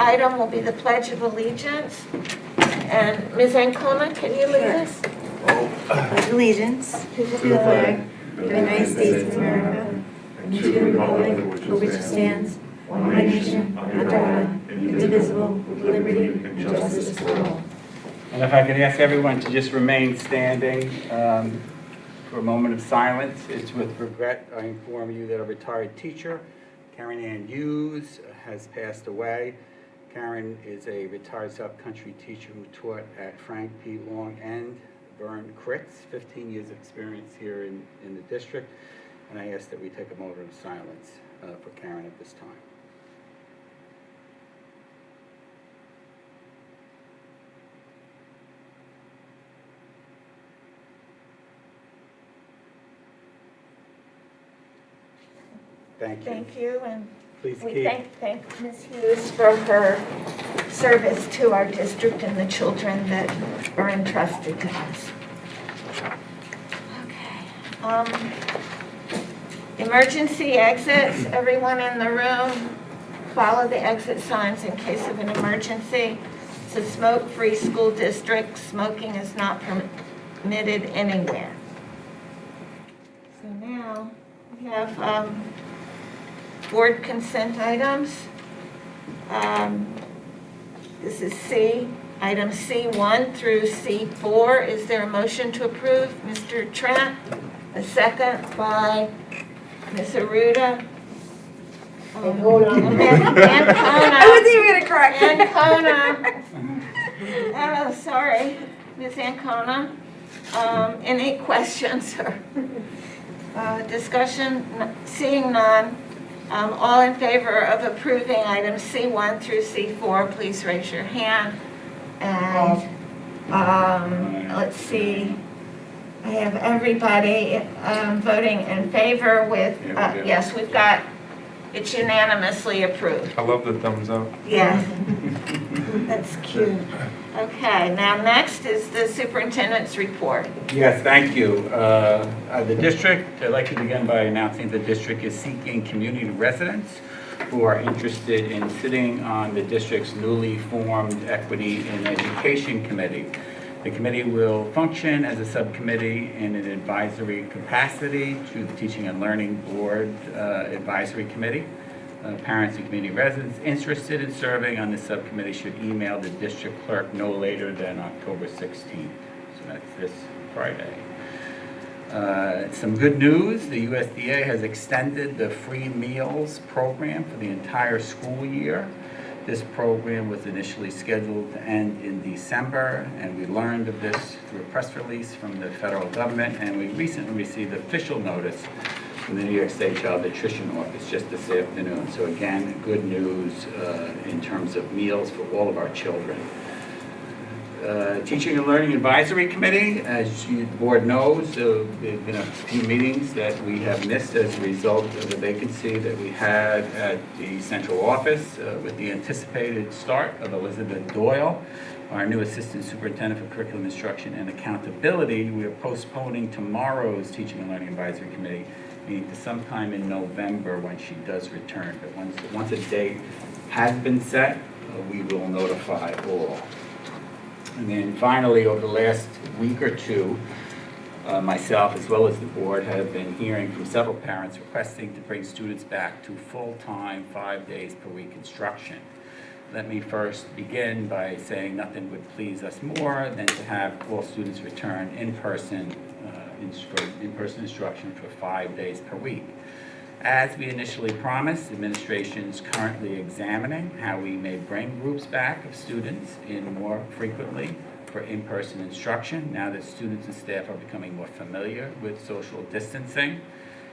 item will be the Pledge of Allegiance. And Ms. Ancona, can you lead us? Pledge allegiance to the flag of the United States of America and to the republic for which it stands, one nation, under God, indivisible, with liberty and justice for all. And if I could ask everyone to just remain standing for a moment of silence. It's with regret I inform you that a retired teacher, Karen Ann Hughes, has passed away. Karen is a retired South Country teacher who taught at Frank P. Long and Vern Critz, 15 years experience here in the district. And I ask that we take a moment of silence for Karen at this time. Thank you. Thank you, and Please we keep. thank Ms. Hughes for her service to our district and the children that are entrusted to us. Okay. Emergency exits. Everyone in the room, follow the exit signs in case of an emergency. It's a smoke-free school district. Smoking is not permitted anywhere. So now we have board consent items. This is C, item C1 through C4. Is there a motion to approve? Mr. Trent, a second by Ms. Aruda. Ancona. I wasn't even gonna correct it. Ancona. Oh, sorry, Ms. Ancona. Any questions or discussion? Seeing none. All in favor of approving items C1 through C4, please raise your hand. And let's see, I have everybody voting in favor with, yes, we've got, it's unanimously approved. I love the thumbs up. Yeah, that's cute. Okay, now next is the superintendent's report. Yes, thank you. The district, I'd like to begin by announcing the district is seeking community residents who are interested in sitting on the district's newly formed Equity in Education Committee. The committee will function as a subcommittee in an advisory capacity to the Teaching and Learning Board Advisory Committee. Parents and community residents interested in serving on this subcommittee should email the district clerk no later than October 16th. So that's this Friday. Some good news, the USDA has extended the free meals program for the entire school year. This program was initially scheduled to end in December, and we learned of this through a press release from the federal government, and we recently received official notice from the New York State Child Nutrition Office just this afternoon. So again, good news in terms of meals for all of our children. Teaching and Learning Advisory Committee, as the board knows, there have been a few meetings that we have missed as a result of the vacancy that we had at the central office with the anticipated start of Elizabeth Doyle, our new Assistant Superintendent for Curriculum Instruction and Accountability. We are postponing tomorrow's Teaching and Learning Advisory Committee meeting to sometime in November when she does return. But once a date has been set, we will notify all. And then finally, over the last week or two, myself as well as the board have been hearing from several parents requesting to bring students back to full-time 5 days per week instruction. Let me first begin by saying nothing would please us more than to have all students return in-person instruction for 5 days per week. As we initially promised, administration is currently examining how we may bring groups back of students in more frequently for in-person instruction now that students and staff are becoming more familiar with social distancing.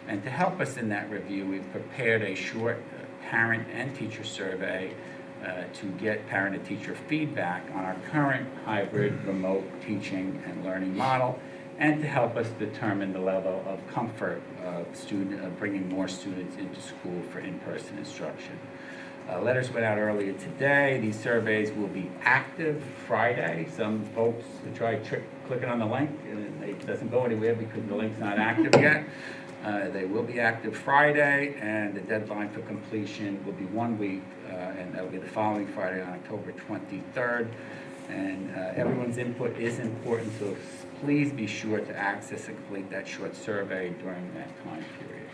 And to help us in that review, we've prepared a short parent and teacher survey to get parent and teacher feedback on our current hybrid remote teaching and learning model, and to help us determine the level of comfort of bringing more students into school for in-person instruction. Letters went out earlier today. These surveys will be active Friday. Some folks try clicking on the link and it doesn't go anywhere because the link's not active yet. They will be active Friday, and the deadline for completion will be 1 week and that'll be the following Friday on October 23rd. And everyone's input is important, so please be sure to access and complete that short survey during that time period.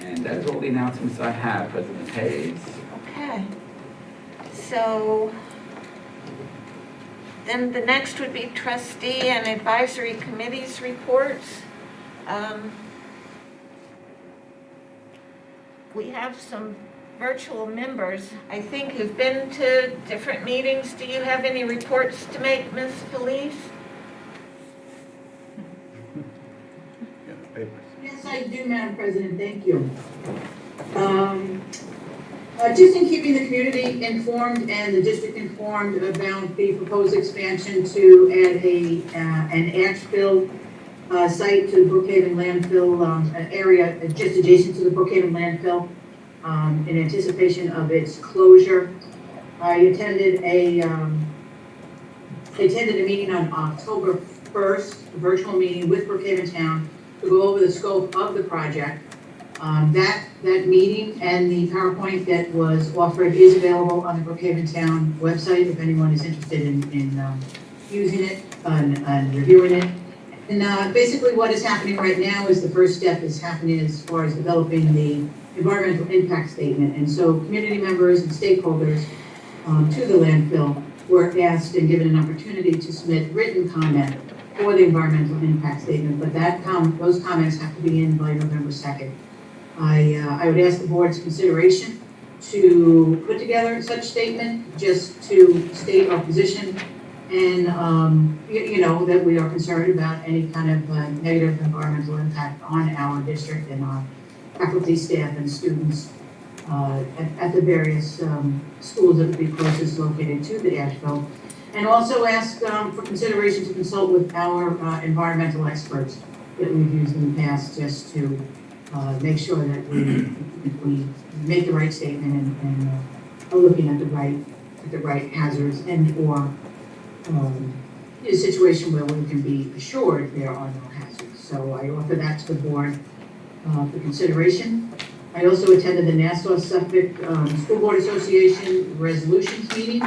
And that is all the announcements I have, President Hayes. Okay. So then the next would be trustee and advisory committees reports. We have some virtual members, I think, who've been to different meetings. Do you have any reports to make, Ms. Felice? Yeah, the papers. Yes, I do, Madam President, thank you. Just in keeping the community informed and the district informed about the proposed expansion to add an Asheville site to the Brookhaven landfill, an area just adjacent to the Brookhaven landfill, in anticipation of its closure. I attended a meeting on October 1st, a virtual meeting with Brookhaven Town to go over the scope of the project. That meeting and the PowerPoint that was offered is available on the Brookhaven Town website if anyone is interested in using it and reviewing it. And basically what is happening right now is the first step is happening as far as developing the environmental impact statement. And so community members and stakeholders to the landfill were asked and given an opportunity to submit written comment for the environmental impact statement, but those comments have to be in by November 2nd. I would ask the board's consideration to put together such statement, just to state our position and, that we are concerned about any kind of negative environmental impact on our district and our faculty, staff, and students at the various schools that would be closest located to the Asheville. And also ask for consideration to consult with our environmental experts that we've used in the past, just to make sure that we make the right statement and are looking at the right hazards and or a situation where we can be assured there are no hazards. So I offer that to the board for consideration. I also attended the Nassau-Suffolk School Board Association resolutions meeting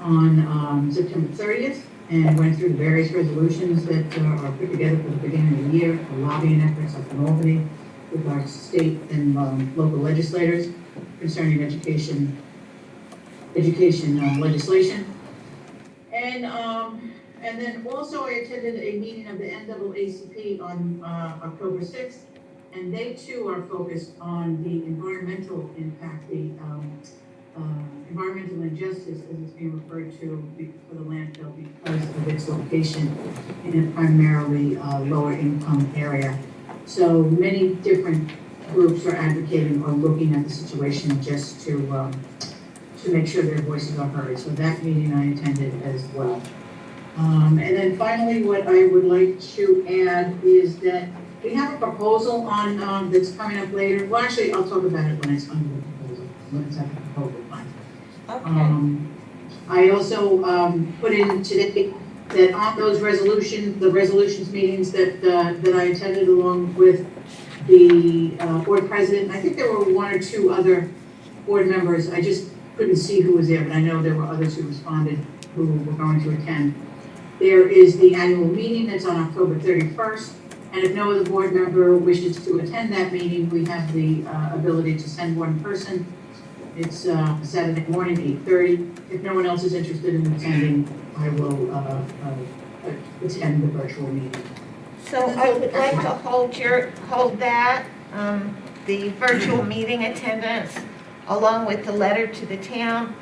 on September 30th and went through the various resolutions that are put together for the beginning of the year, the lobbying efforts up in Albany with our state and local legislators concerning education legislation. And then also I attended a meeting of the NAACP on October 6th, and they too are focused on the environmental impact, the environmental injustice, as it's being referred to for the landfill because of its location in a primarily lower income area. So many different groups are advocating or looking at the situation just to make sure their voices are heard. So that meeting I attended as well. And then finally, what I would like to add is that we have a proposal on that's coming up later. Well, actually, I'll talk about it when it's under the proposal, when it's at the proposal line. Okay. I also put in today that on those the resolutions meetings that I attended along with the board president, I think there were one or two other board members. I just couldn't see who was there, but I know there were others who responded who were going to attend. There is the annual meeting that's on October 31st, and if no other board member wishes to attend that meeting, we have the ability to send one person. It's Saturday morning, 8:30. If no one else is interested in attending, I will attend the virtual meeting. So I would like to hold that, the virtual meeting attendance, along with the letter to the town,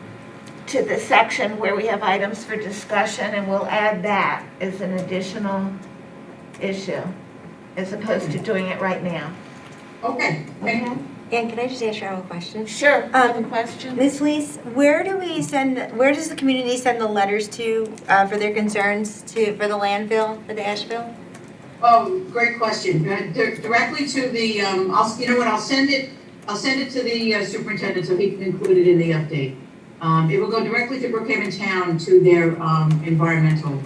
to the section where we have items for discussion, and we'll add that as an additional issue, as opposed to doing it right now. Okay. Okay? Ann, can I just ask Cheryl a question? Sure. You have a question? Ms. Felice, where does the community send the letters to for their concerns for the landfill, for the Asheville? Oh, great question. Directly to the, I'll send it to the superintendent so he can include it in the update. It will go directly to Brookhaven Town to their environmental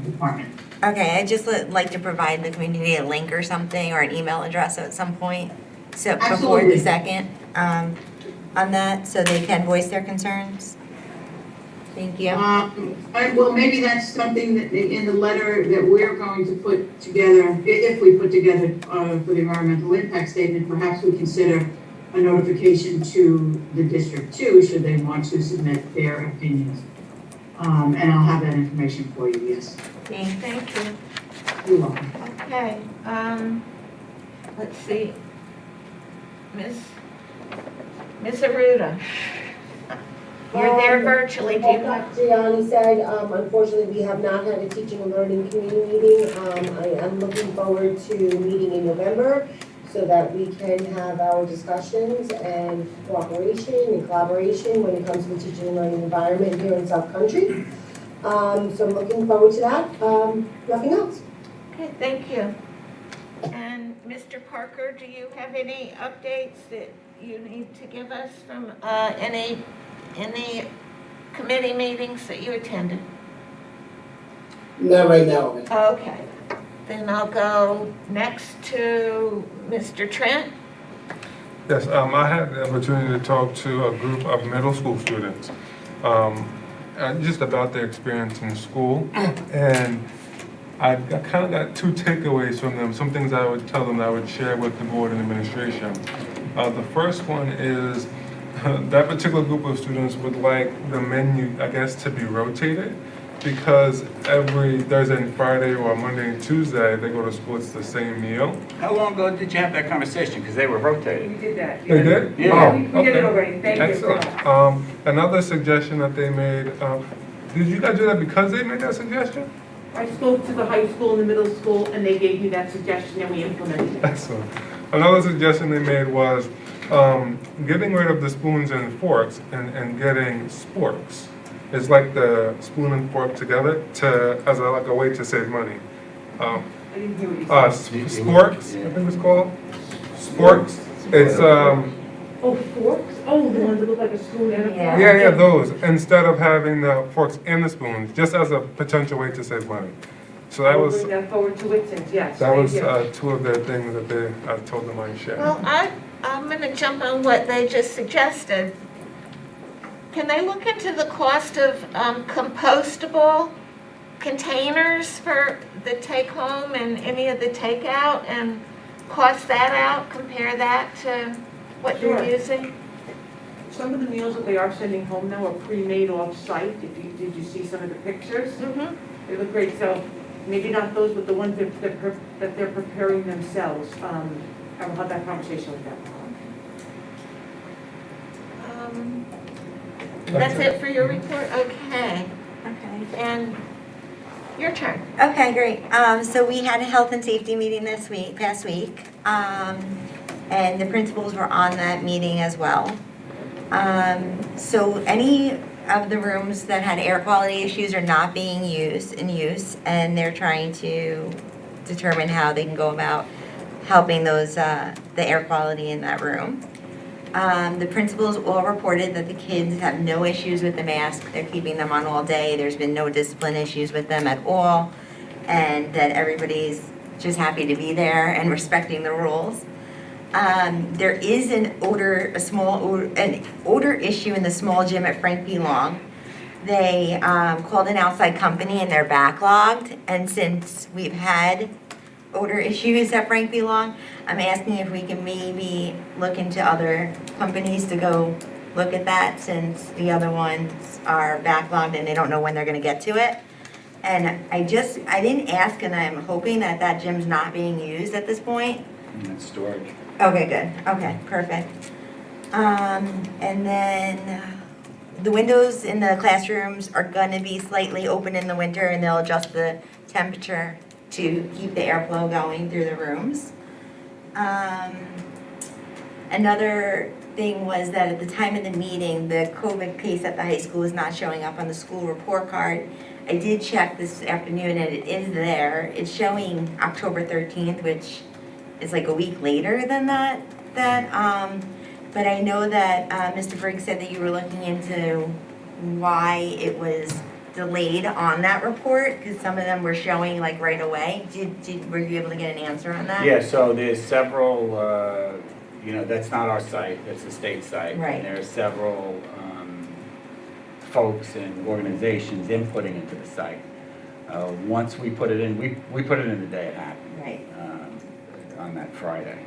department. Okay, I'd just like to provide the community a link or something, or an email address at some point, so before Absolutely. the second. on that so they can voice their concerns? Thank you. Well, maybe that's something that in the letter that we're going to put together, if we put together for the environmental impact statement, perhaps we consider a notification to the district too, should they want to submit their opinions. And I'll have that information for you, yes. Thank you. You're welcome. Okay, let's see. Miss Aruda. You're there virtually, do you Like Gianni said, unfortunately, we have not had a teaching and learning community meeting. I am looking forward to meeting in November so that we can have our discussions and cooperation and collaboration when it comes to the teaching and learning environment here in South Country. So I'm looking forward to that. Nothing else. Okay, thank you. And Mr. Parker, do you have any updates that you need to give us from any committee meetings that you attended? Not right now. Okay, then I'll go next to Mr. Trent. Yes, I had the opportunity to talk to a group of middle school students, just about their experience in school, and I kind of got two takeaways from them, some things I would tell them that I would share with the board and administration. The first one is that particular group of students would like the menu, I guess, to be rotated, because every Thursday and Friday or Monday and Tuesday, they go to school, it's the same meal. How long ago did you have that conversation? Because they were rotated. We did that. They did? Yeah. Oh, We did it okay. already, thank you for Excellent. that. Another suggestion that they made, did you guys do that because they made that suggestion? I spoke to the high school and the middle school, and they gave me that suggestion, and we implemented it. Excellent. Another suggestion they made was getting rid of the spoons and forks and getting sporks. It's like the spoon and fork together as like a way to save money. I didn't hear what you said. Sporks, I think it's called. Sporks. It's Oh, forks? Oh, the ones that look like a spoon and a fork? Yeah. yeah, those, instead of having the forks and the spoons, just as a potential way to save money. So that I'll was bring that forward to Whitson, yes, that thank was you. two of the things that I told them I'd share. Well, I'm going to jump on what they just suggested. Can they look into the cost of compostable containers for the take-home and any of the takeout and cost that out, compare that to what you're Sure. using? Some of the meals that they are sending home now are pre-made off-site. Did you see some of the pictures? Mm-hmm. They look great, so maybe not those, but the ones that they're preparing themselves. I will have that conversation with them. That's it for your report? Okay. Okay. And your turn. Okay, great. So we had a health and safety meeting past week, and the principals were on that meeting as well. So any of the rooms that had air quality issues are not being used, and they're trying to determine how they can go about helping those, the air quality in that room. The principals all reported that the kids have no issues with the mask. They're keeping them on all day. There's been no discipline issues with them at all. And that everybody's just happy to be there and respecting the rules. There is an odor issue in the small gym at Frank P. Long. They called an outside company and they're backlogged. And since we've had odor issues at Frank B. Long, I'm asking if we can maybe look into other companies to go look at that, since the other ones are backlogged and they don't know when they're gonna get to it. And I didn't ask, and I'm hoping that that gym's not being used at this point. That's storage. Okay, good, okay, perfect. And then the windows in the classrooms are gonna be slightly open in the winter, and they'll adjust the temperature to keep the airflow going through the rooms. Another thing was that at the time of the meeting, the COVID case at the high school is not showing up on the school report card. I did check this afternoon and it is there. It's showing October 13th, which is like a week later than that. But I know that Mr. Briggs said that you were looking into why it was delayed on that report, because some of them were showing like right away. Were you able to get an answer on that? Yeah, so there's several you know, that's not our site, that's the state site. Right. And there are several folks and organizations inputting into the site. Once we put it in, we put it in the day it happened. Right. On that Friday.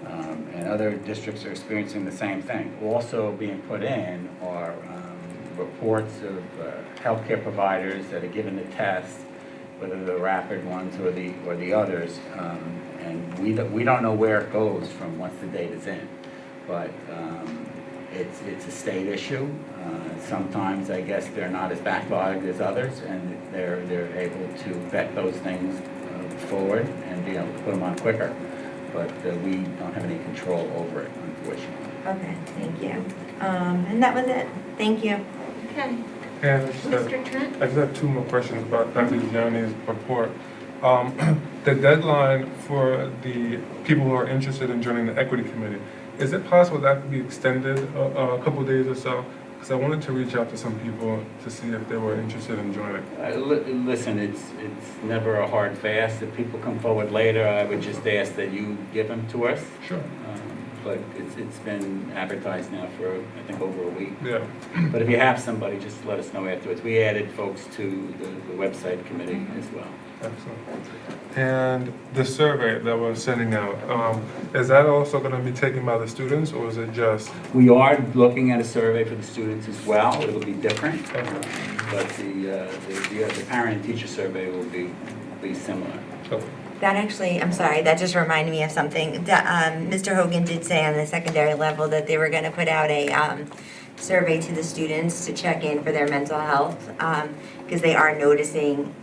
And other districts are experiencing the same thing. Also being put in are reports of healthcare providers that are given the test, whether the rapid ones or the others. And we don't know where it goes from once the data is in. But it's a state issue. Sometimes I guess they're not as backlogged as others, and they're able to vet those things forward and be able to put them on quicker. But we don't have any control over it, unfortunately. Okay, thank you. And that was it. Thank you. Okay, And I just have- Mr. Trent? I just have two more questions about Dr. Gianni's report. The deadline for the people who are interested in joining the equity committee, is it possible that could be extended a couple days or so? Because I wanted to reach out to some people to see if they were interested in joining. Listen, it's never a hard fast. If people come forward later, I would just ask that you give them to us. Sure. But it's been advertised now for, I think, over a week. Yeah. But if you have somebody, just let us know afterwards. We added folks to the website committee as well. Excellent. And the survey that we're sending out, is that also going to be taken by the students, or is it just? We are looking at a survey for the students as well. It'll be different, but the parent and teacher survey will be similar. Okay. That actually, I'm sorry, that just reminded me of something. Mr. Hogan did say on the secondary level that they were going to put out a survey to the students to check in for their mental health, because they are noticing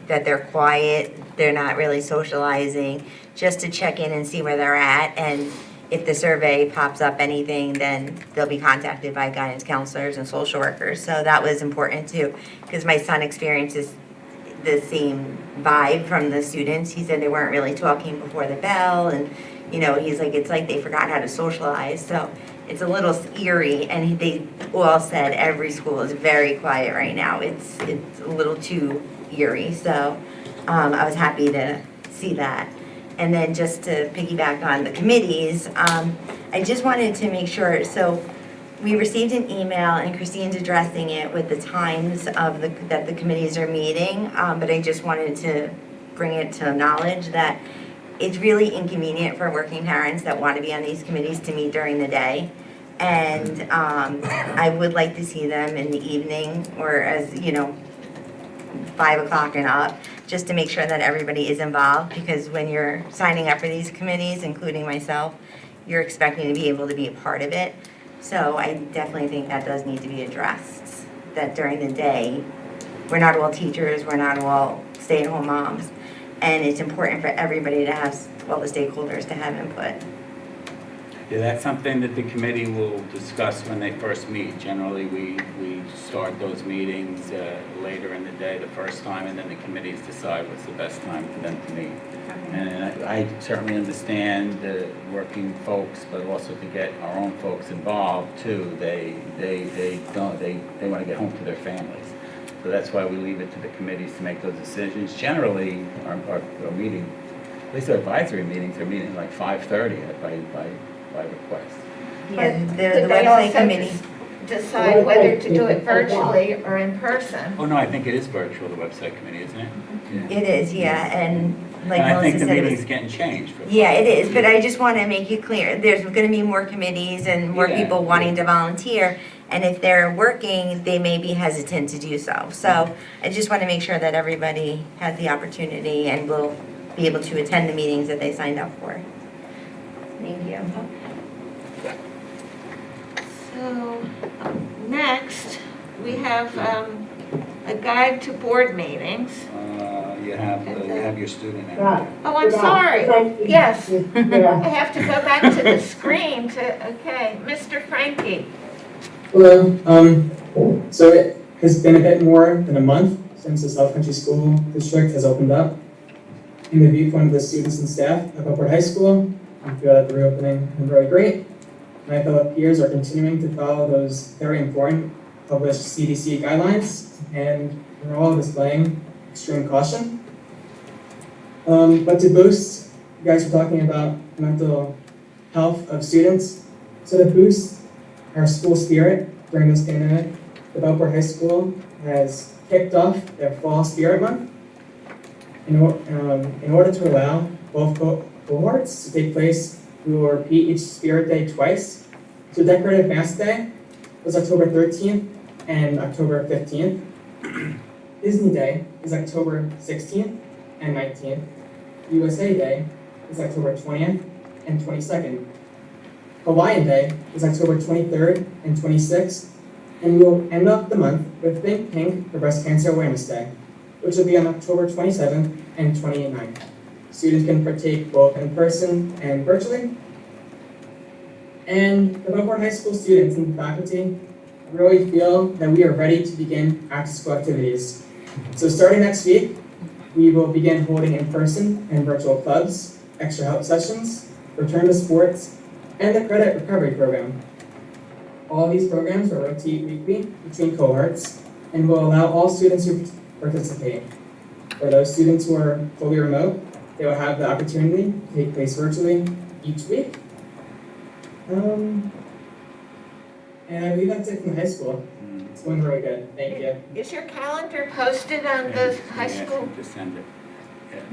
that they're quiet, they're not really socializing, just to check in and see where they're at. And if the survey pops up anything, then they'll be contacted by guidance counselors and social workers. So that was important too, because my son experiences the same vibe from the students. He said they weren't really talking before the bell, and he's like, it's like they forgot how to socialize. So it's a little eerie, and they all said every school is very quiet right now. It's a little too eerie. So I was happy to see that. And then just to piggyback on the committees, I just wanted to make sure, so we received an email, and Christine's addressing it with the times of that the committees are meeting, but I just wanted to bring it to knowledge that it's really inconvenient for working parents that want to be on these committees to meet during the day. And I would like to see them in the evening, or as 5 o'clock and up, just to make sure that everybody is involved, because when you're signing up for these committees, including myself, you're expecting to be able to be a part of it. So I definitely think that does need to be addressed, that during the day, we're not all teachers, we're not all stay-at-home moms, and it's important for everybody to have, all the stakeholders to have input. Yeah, that's something that the committee will discuss when they first meet. Generally, we start those meetings later in the day the first time, and then the committees decide what's the best time for them to meet. And I certainly understand the working folks, but also to get our own folks involved too. They want to get home to their families. So that's why we leave it to the committees to make those decisions. Generally, our meeting, at least our advisory meetings, are meeting like 5:30 by request. Yeah, But the did they website also committee. decide whether to do it virtually or in person? Oh, no, I think it is virtual, the website committee, isn't it? Yeah. It is, yeah, and like And I think Melissa the said, it meeting's was, getting changed. yeah, it is, but I just want to make it clear, there's going to be more committees and more Yeah. people wanting to volunteer, and if they're working, they may be hesitant to do so. So I just want to make sure that everybody has the opportunity and will be able to attend the meetings that they signed up for. Thank you. So, next, we have a guide to board meetings. You have your student. handbook. Oh, I'm sorry. Yes, I have to go back to the screen okay, Mr. Frankie. Hello. So it has been a bit more than a month since the South Country School District has opened up. In the viewpoint of the students and staff at Upward High School, I feel that the reopening has been really great. My fellow peers are continuing to follow those very important published CDC guidelines, and we're all displaying extreme caution. But to boost, you guys were talking about mental health of students. So to boost our school spirit during this pandemic, the Bellport High School has kicked off their Fall Spirit Month in order to allow both cohorts to take place. We will repeat each Spirit Day twice. So Decorative Mask Day was October 13th and October 15th. Disney Day is October 16th and 19th. USA Day is October 20th and 22nd. Hawaiian Day is October 23rd and 26th. And we will end up the month with Think Pink for Breast Cancer Awareness Day, which will be on October 27th and 29th. Students can partake both in person and virtually. And the Bellport High School students and faculty really feel that we are ready to begin after-school activities. So starting next week, we will begin holding in-person and virtual clubs, extra help sessions, return to sports, and the credit recovery program. All these programs will rotate weekly between cohorts and will allow all students to participate. For those students who are fully remote, they will have the opportunity to take place virtually each week. And I believe that's it from high school. It's going really good. Thank you. Is your calendar posted on the high school? Just send it.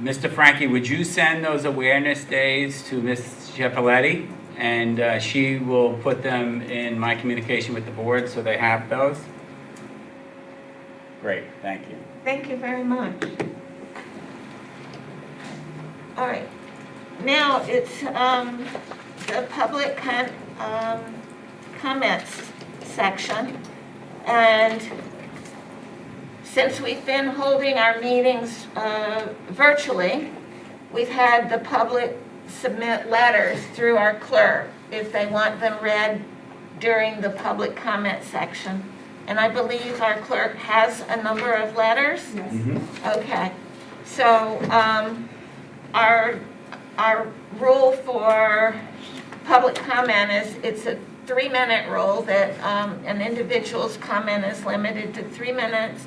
Mr. Frankie, would you send those awareness days to Ms. Giappoletti? And she will put them in my communication with the board so they have those? Great, thank you. Thank you very much. All right, now it's the public comments section. And since we've been holding our meetings virtually, we've had the public submit letters through our clerk if they want them read during the public comment section. And I believe our clerk has a number of letters? Yes. Okay, so our rule for public comment is it's a 3-minute rule that an individual's comment is limited to 3 minutes,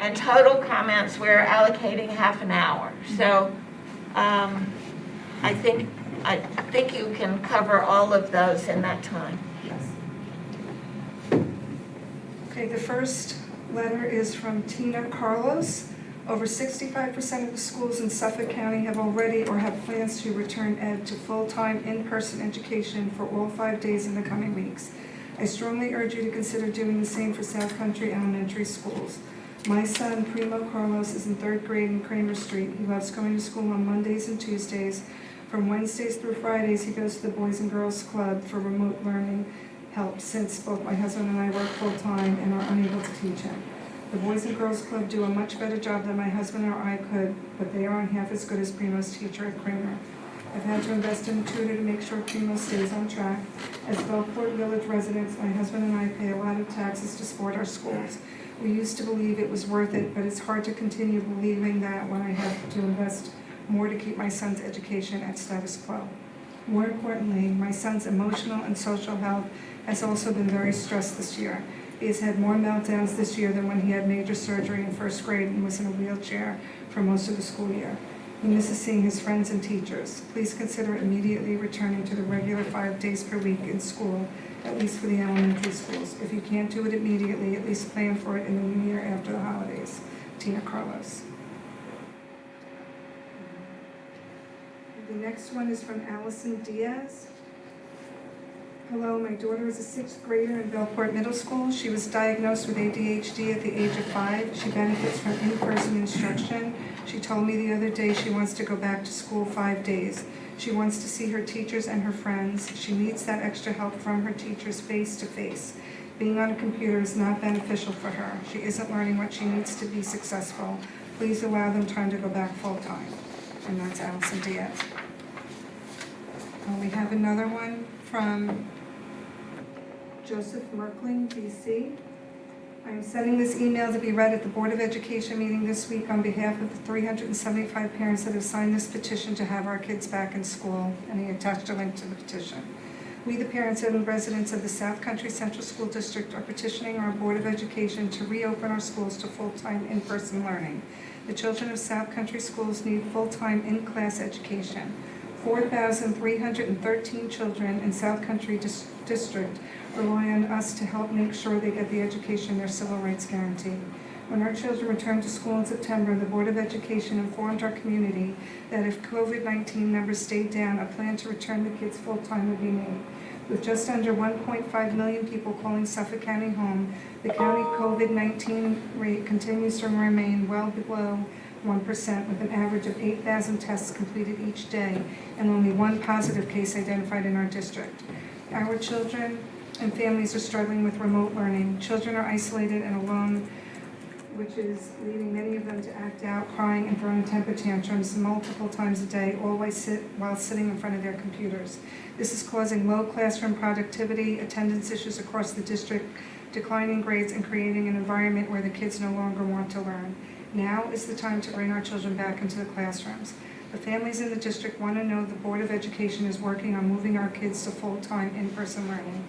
and total comments we're allocating half an hour. So I think you can cover all of those in that time. Okay, the first letter is from Tina Carlos. Over 65% of the schools in Suffolk County have already or have plans to return ed to full-time in-person education for all 5 days in the coming weeks. I strongly urge you to consider doing the same for South Country Elementary schools. My son, Primo Carlos, is in 3rd grade in Kramer Street. He loves going to school on Mondays and Tuesdays. From Wednesdays through Fridays, he goes to the Boys and Girls Club for remote learning help since both my husband and I work full-time and are unable to teach him. The Boys and Girls Club do a much better job than my husband or I could, but they aren't half as good as Primo's teacher at Kramer. I've had to invest in a tutor to make sure Primo stays on track. As Bellport Village residents, my husband and I pay a lot of taxes to support our schools. We used to believe it was worth it, but it's hard to continue believing that when I have to invest more to keep my son's education at status quo. More importantly, my son's emotional and social health has also been very stressed this year. He has had more meltdowns this year than when he had major surgery in 1st grade and was in a wheelchair for most of the school year. He misses seeing his friends and teachers. Please consider immediately returning to the regular 5 days per week in school, at least for the elementary schools. If you can't do it immediately, at least plan for it in the new year after the holidays. Tina Carlos. The next one is from Allison Diaz. Hello, my daughter is a 6th grader in Bellport Middle School. She was diagnosed with ADHD at the age of 5. She benefits from in-person instruction. She told me the other day she wants to go back to school 5 days. She wants to see her teachers and her friends. She needs that extra help from her teachers face to face. Being on a computer is not beneficial for her. She isn't learning what she needs to be successful. Please allow them time to go back full time. And that's Allison Diaz. We have another one from Joseph Merkling, DC. I am sending this email to be read at the Board of Education meeting this week on behalf of the 375 parents that have signed this petition to have our kids back in school, and he attached a link to the petition. We, the parents and residents of the South Country Central School District, are petitioning our Board of Education to reopen our schools to full-time in-person learning. The children of South Country schools need full-time in-class education. 4,313 children in South Country District rely on us to help make sure they get the education their civil rights guarantee. When our children returned to school in September, the Board of Education informed our community that if COVID-19 numbers stayed down, a plan to return the kids full-time would be made. With just under 1.5 million people calling Suffolk County home, the county COVID-19 rate continues to remain well below 1%, with an average of 8,000 tests completed each day and only one positive case identified in our district. Our children and families are struggling with remote learning. Children are isolated and alone, which is leading many of them to act out, crying and throwing temper tantrums multiple times a day, all while sitting in front of their computers. This is causing low classroom productivity, attendance issues across the district, declining grades, and creating an environment where the kids no longer want to learn. Now is the time to bring our children back into the classrooms. The families in the district want to know the Board of Education is working on moving our kids to full-time in-person learning.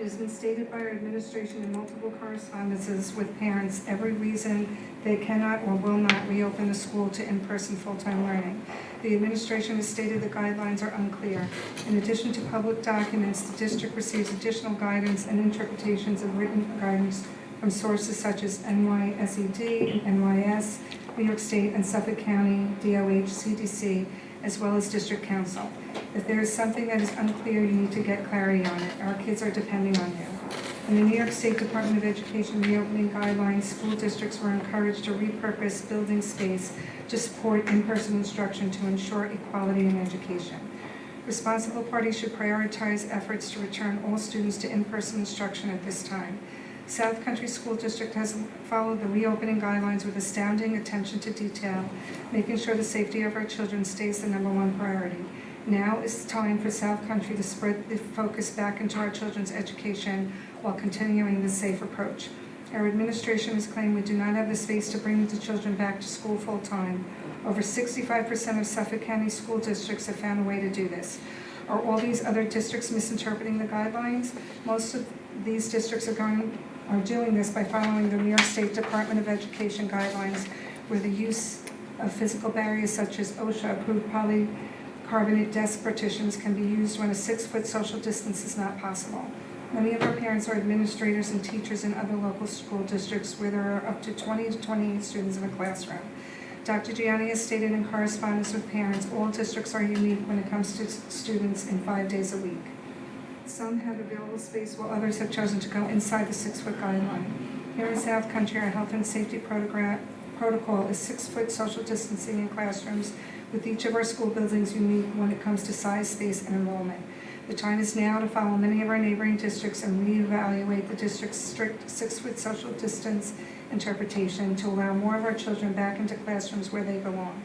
It has been stated by our administration in multiple correspondences with parents every reason they cannot or will not reopen the school to in-person full-time learning. The administration has stated the guidelines are unclear. In addition to public documents, the district receives additional guidance and interpretations of written guidance from sources such as NYSED, NYS, New York State, and Suffolk County, DOH, CDC, as well as District Council. If there is something that is unclear, you need to get clarity on it. Our kids are depending on you. In the New York State Department of Education reopening guidelines, school districts were encouraged to repurpose building space to support in-person instruction to ensure equality in education. Responsible parties should prioritize efforts to return all students to in-person instruction at this time. South Country School District has followed the reopening guidelines with astounding attention to detail, making sure the safety of our children stays the #1 priority. Now is the time for South Country to spread the focus back into our children's education while continuing the safe approach. Our administration has claimed we do not have the space to bring the children back to school full-time. Over 65% of Suffolk County school districts have found a way to do this. Are all these other districts misinterpreting the guidelines? Most of these districts are doing this by following the New York State Department of Education guidelines, where the use of physical barriers such as OSHA-approved polycarbonate desk partitions can be used when a 6-foot social distance is not possible. Many of our parents are administrators and teachers in other local school districts where there are up to 20 to 28 students in a classroom. Dr. Gianni has stated in correspondence with parents, all districts are unique when it comes to students in 5 days a week. Some have available space while others have chosen to go inside the 6-foot guideline. Here in South Country, our health and safety protocol is 6-foot social distancing in classrooms, with each of our school buildings unique when it comes to size, space, and enrollment. The time is now to follow many of our neighboring districts and reevaluate the district's strict 6-foot social distance interpretation to allow more of our children back into classrooms where they belong.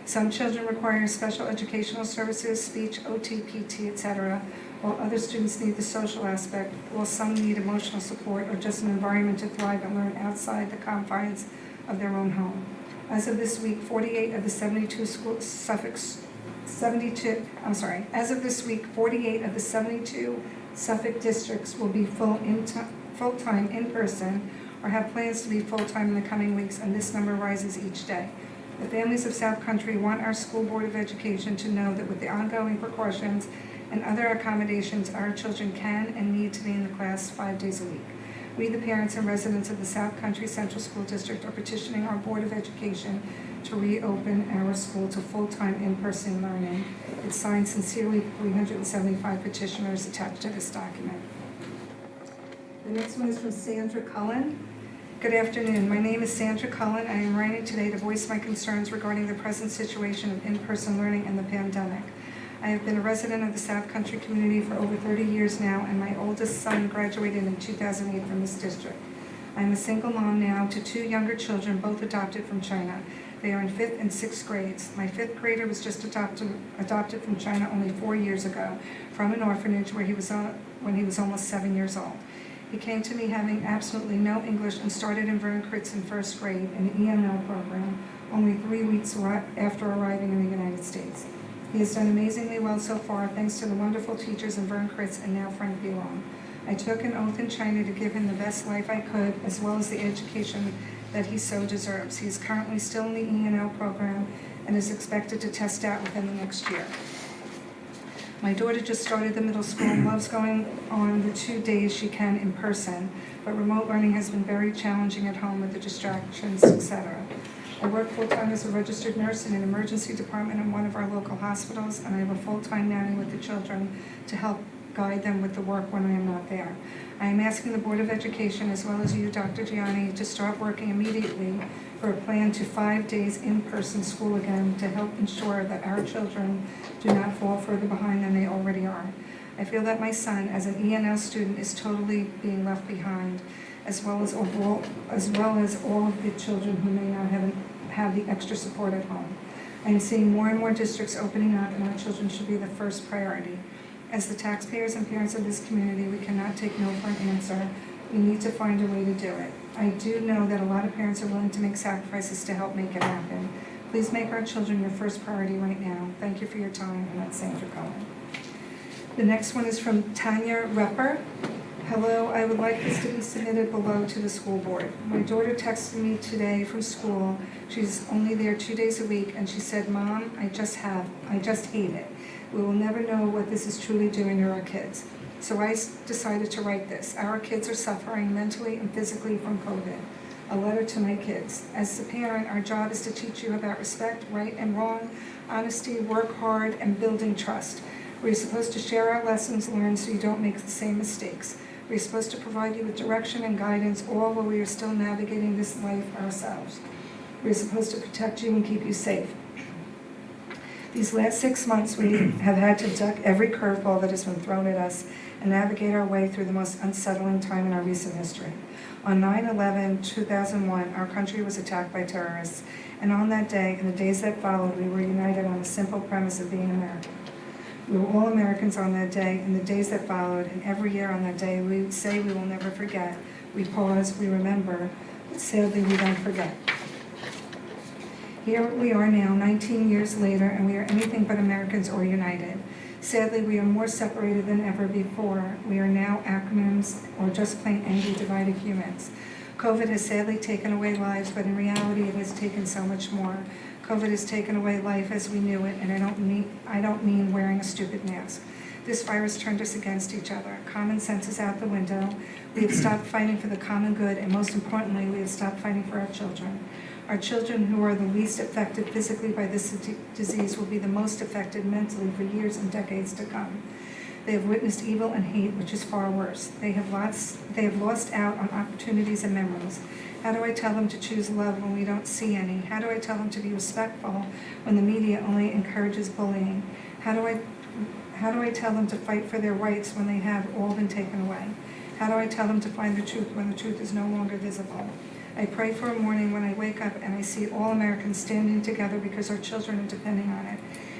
Some children require special educational services, speech, OT, PT, etc., while other students need the social aspect, while some need emotional support or just an environment to thrive and learn outside the confines of their own home. As of this week, 48 of the 72 Suffolk districts will be full-time in-person or have plans to be full-time in the coming weeks, and this number rises each day. The families of South Country want our school board of education to know that with the ongoing precautions and other accommodations, our children can and need to be in the class 5 days a week. We, the parents and residents of the South Country Central School District, are petitioning our Board of Education to reopen our school to full-time in-person learning. It's signed sincerely, 375 petitioners attached to this document. The next one is from Sandra Cullen. Good afternoon. My name is Sandra Cullen. I am writing today to voice my concerns regarding the present situation of in-person learning and the pandemic. I have been a resident of the South Country community for over 30 years now, and my oldest son graduated in 2008 from this district. I am a single mom now to 2 younger children, both adopted from China. They are in 5th and 6th grades. My 5th grader was just adopted from China only 4 years ago from an orphanage when he was almost 7 years old. He came to me having absolutely no English and started in Vern Kritz in 1st grade, an EML program, only 3 weeks after arriving in the United States. He has done amazingly well so far, thanks to the wonderful teachers in Vern Kritz and now Frank Belong. I took an oath in China to give him the best life I could, as well as the education that he so deserves. He is currently still in the ENL program and is expected to test out within the next year. My daughter just started the middle school and loves going on the 2 days she can in person, but remote learning has been very challenging at home with the distractions, etc. I work full-time as a registered nurse in an emergency department in one of our local hospitals, and I have a full-time nanny with the children to help guide them with the work when I am not there. I am asking the Board of Education, as well as you, Dr. Gianni, to start working immediately for a plan to 5 days in-person school again to help ensure that our children do not fall further behind than they already are. I feel that my son, as an ENL student, is totally being left behind, as well as all of the children who may not have the extra support at home. I am seeing more and more districts opening up, and our children should be the first priority. As the taxpayers and parents of this community, we cannot take no for an answer. We need to find a way to do it. I do know that a lot of parents are willing to make sacrifices to help make it happen. Please make our children your first priority right now. Thank you for your time, and that's Sandra Cohen. The next one is from Tanya Repper. Hello, I would like this to be submitted below to the school board. My daughter texted me today from school. She's only there 2 days a week, and she said, "Mom, I just hate it. We will never know what this is truly doing to our kids." So I decided to write this. Our kids are suffering mentally and physically from COVID. A letter to my kids. As a parent, our job is to teach you about respect, right and wrong, honesty, work hard, and building trust. We're supposed to share our lessons learned so you don't make the same mistakes. We're supposed to provide you with direction and guidance, all while we are still navigating this life ourselves. We're supposed to protect you and keep you safe. These last 6 months, we have had to duck every curveball that has been thrown at us and navigate our way through the most unsettling time in our recent history. On 9/11/2001, our country was attacked by terrorists, and on that day and the days that followed, we were united on the simple premise of being American. We were all Americans on that day and the days that followed, and every year on that day, we would say we will never forget. We pause, we remember, but sadly, we don't forget. Here we are now, 19 years later, and we are anything but Americans or united. Sadly, we are more separated than ever before. We are now acronyms or just plain angry, divided humans. COVID has sadly taken away lives, but in reality, it has taken so much more. COVID has taken away life as we knew it, and I don't mean wearing a stupid mask. This virus turned us against each other. Common sense is out the window. We have stopped fighting for the common good, and most importantly, we have stopped fighting for our children. Our children, who are the least affected physically by this disease, will be the most affected mentally for years and decades to come. They have witnessed evil and hate, which is far worse. They have lost out on opportunities and memories. How do I tell them to choose love when we don't see any? How do I tell them to be respectful when the media only encourages bullying? How do I tell them to fight for their rights when they have all been taken away? How do I tell them to find the truth when the truth is no longer visible? I pray for a morning when I wake up and I see all Americans standing together because our children are depending on it.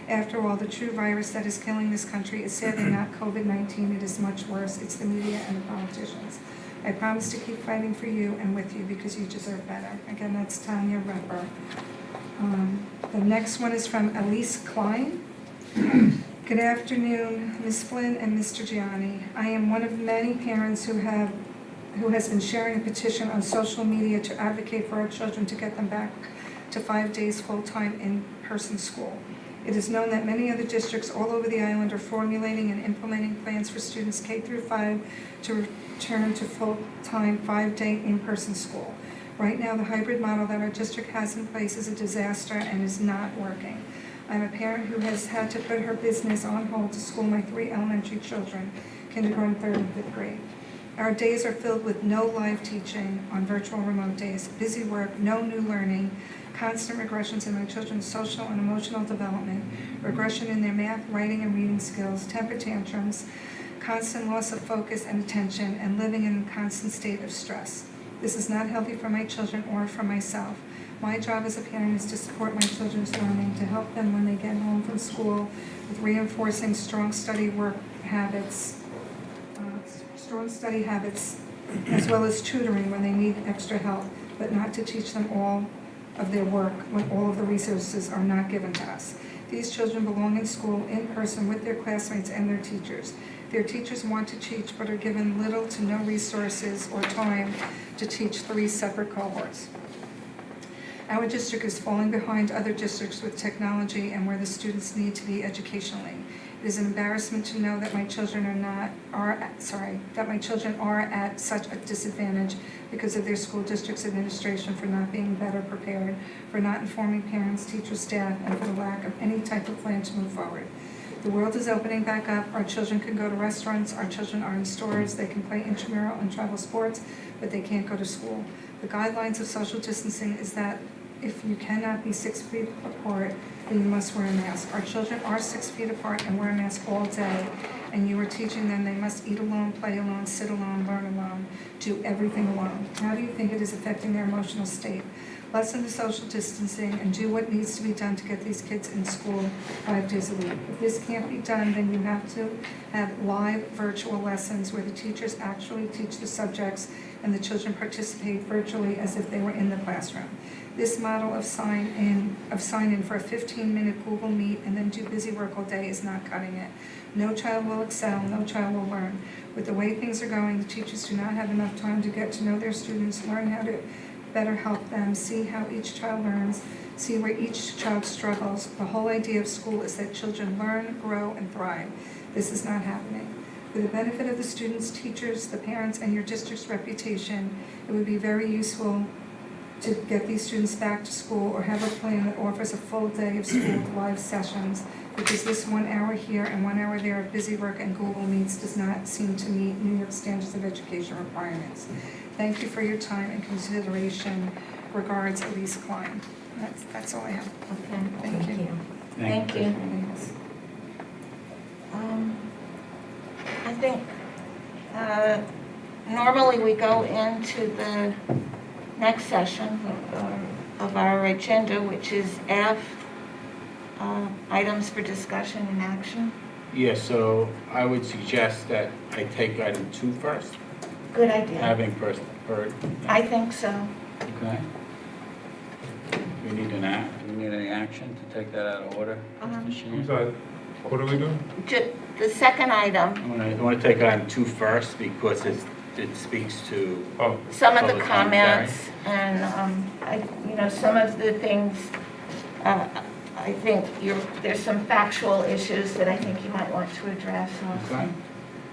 After all, the true virus that is killing this country is sadly not COVID-19. It is much worse. It's the media and the politicians. I promise to keep fighting for you and with you because you deserve better. Again, that's Tanya Repper. The next one is from Elise Klein. Good afternoon, Ms. Flynn and Mr. Gianni. I am one of many parents who has been sharing a petition on social media to advocate for our children to get them back to 5 days full-time in-person school. It is known that many other districts all over the island are formulating and implementing plans for students K through 5 to return to full-time 5-day in-person school. Right now, the hybrid model that our district has in place is a disaster and is not working. I'm a parent who has had to put her business on hold to school my 3 elementary children, kindergarten, 3rd, and 5th grade. Our days are filled with no live teaching on virtual remote days, busy work, no new learning, constant regressions in my children's social and emotional development, regression in their math, writing, and reading skills, temper tantrums, constant loss of focus and attention, and living in a constant state of stress. This is not healthy for my children or for myself. My job as a parent is to support my children's learning, to help them when they get home from school with reinforcing strong study habits, as well as tutoring when they need extra help, but not to teach them all of their work when all of the resources are not given to us. These children belong in school in person with their classmates and their teachers. Their teachers want to teach but are given little to no resources or time to teach 3 separate cohorts. Our district is falling behind other districts with technology and where the students need to be educationally. It is an embarrassment to know that my children are at such a disadvantage because of their school district's administration for not being better prepared, for not informing parents, teachers, staff, and for the lack of any type of plan to move forward. The world is opening back up. Our children can go to restaurants. Our children are in stores. They can play intramural and travel sports, but they can't go to school. The guidelines of social distancing is that if you cannot be 6 feet apart, then you must wear a mask. Our children are 6 feet apart and wear a mask all day, and you are teaching them they must eat alone, play alone, sit alone, learn alone, do everything alone. How do you think it is affecting their emotional state? Lessen the social distancing and do what needs to be done to get these kids in school 5 days a week. If this can't be done, then you have to have live virtual lessons where the teachers actually teach the subjects and the children participate virtually as if they were in the classroom. This model of sign in for a 15-minute Google Meet and then do busy work all day is not cutting it. No child will excel, no child will learn. With the way things are going, the teachers do not have enough time to get to know their students, learn how to better help them, see how each child learns, see where each child struggles. The whole idea of school is that children learn, grow, and thrive. This is not happening. For the benefit of the students, teachers, the parents, and your district's reputation, it would be very useful to get these students back to school or have a plan that offers a full day of school with live sessions, because this 1 hour here and 1 hour there of busy work and Google Meets does not seem to meet New York standards of education requirements. Thank you for your time and consideration. Regards, Elise Klein. That's all I have. Okay. Thank you. Thank you. Thanks. I think normally we go into the next session of our agenda, which is F, items for discussion and action. Yeah, so I would suggest that I take item 2 first, Good idea. having first heard. I think so. Okay. We need any action to take that out of order? Mr. I'm Sheehan? sorry, what are we doing? The second item, I want to take item 2 first because it speaks to, Oh, some of the Public commentary. comments and, some of the things, I think there's some factual issues that I think you might want to address also. okay?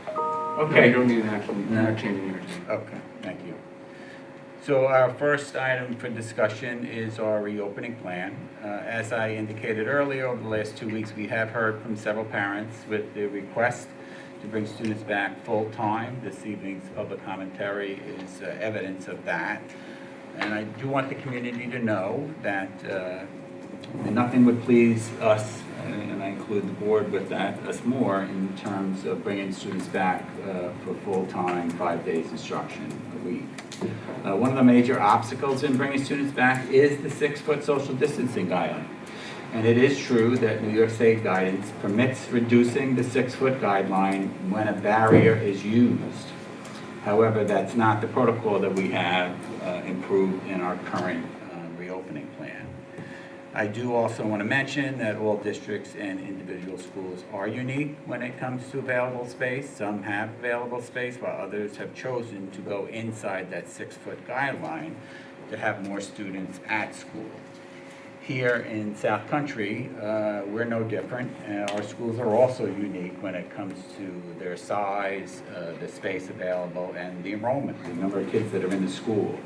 No, Okay. you don't need an action, you're not changing yours. Okay, thank you. So our first item for discussion is our reopening plan. As I indicated earlier, over the last 2 weeks, we have heard from several parents with the request to bring students back full-time. This evening's public commentary is evidence of that. And I do want the community to know that nothing would please us, and I include the board with that, us more in terms of bringing students back for full-time, 5 days instruction a week. One of the major obstacles in bringing students back is the 6-foot social distancing guideline. And it is true that New York State guidance permits reducing the 6-foot guideline when a barrier is used. However, that's not the protocol that we have improved in our current reopening plan. I do also want to mention that all districts and individual schools are unique when it comes to available space. Some have available space while others have chosen to go inside that 6-foot guideline to have more students at school. Here in South Country, we're no different. Our schools are also unique when it comes to their size, the space available, and the enrollment, the number of kids that are in the school.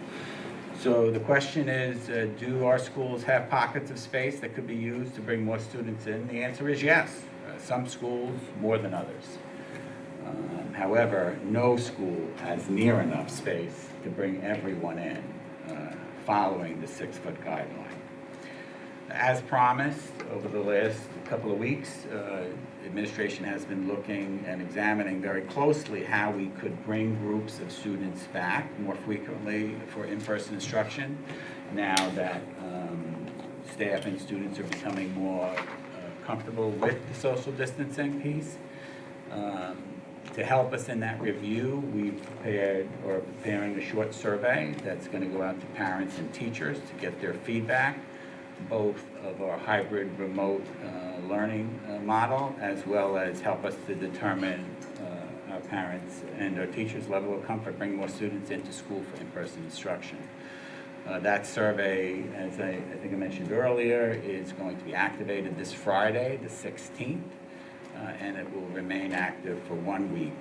So the question is, do our schools have pockets of space that could be used to bring more students in? The answer is yes. Some schools more than others. However, no school has near enough space to bring everyone in following the 6-foot guideline. As promised, over the last couple of weeks, administration has been looking and examining very closely how we could bring groups of students back more frequently for in-person instruction now that staff and students are becoming more comfortable with the social distancing piece. To help us in that review, we've preparing a short survey that's going to go out to parents and teachers to get their feedback, both of our hybrid remote learning model, as well as help us to determine our parents and our teachers' level of comfort bringing more students into school for in-person instruction. That survey, as I think I mentioned earlier, is going to be activated this Friday, the 16th, and it will remain active for 1 week,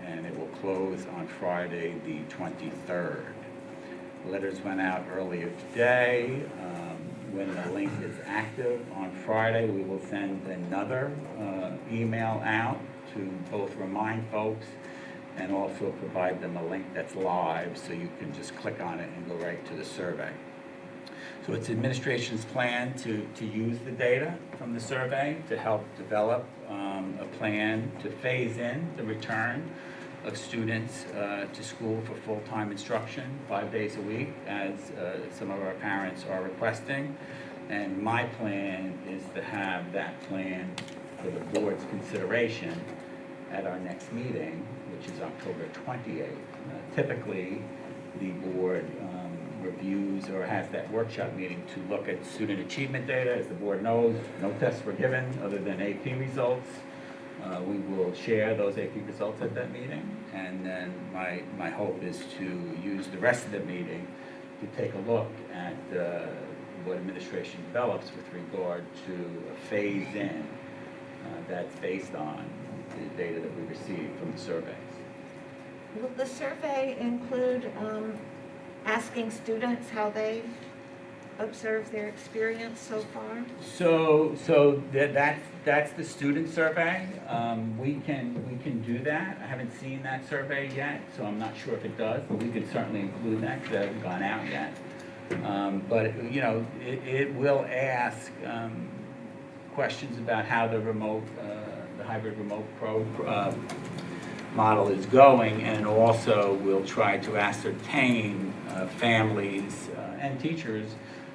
and it will close on Friday, the 23rd. Letters went out earlier today. When the link is active on Friday, we will send another email out to both remind folks and also provide them a link that's live, so you can just click on it and go right to the survey. So it's administration's plan to use the data from the survey to help develop a plan to phase in the return of students to school for full-time instruction, 5 days a week, as some of our parents are requesting. And my plan is to have that plan for the board's consideration at our next meeting, which is October 28th. Typically, the board reviews or has that workshop meeting to look at student achievement data. As the board knows, no tests were given other than AP results. We will share those AP results at that meeting, and then my hope is to use the rest of the meeting to take a look at what administration develops with regard to a phase-in that's based on the data that we received from the surveys. Will the survey include asking students how they observed their experience so far? So that's the student survey. We can do that. I haven't seen that survey yet, so I'm not sure if it does, but we can certainly include that because it hasn't gone out yet. But you know, it will ask questions about how the hybrid remote model is going, and also we'll try to ascertain families and teachers'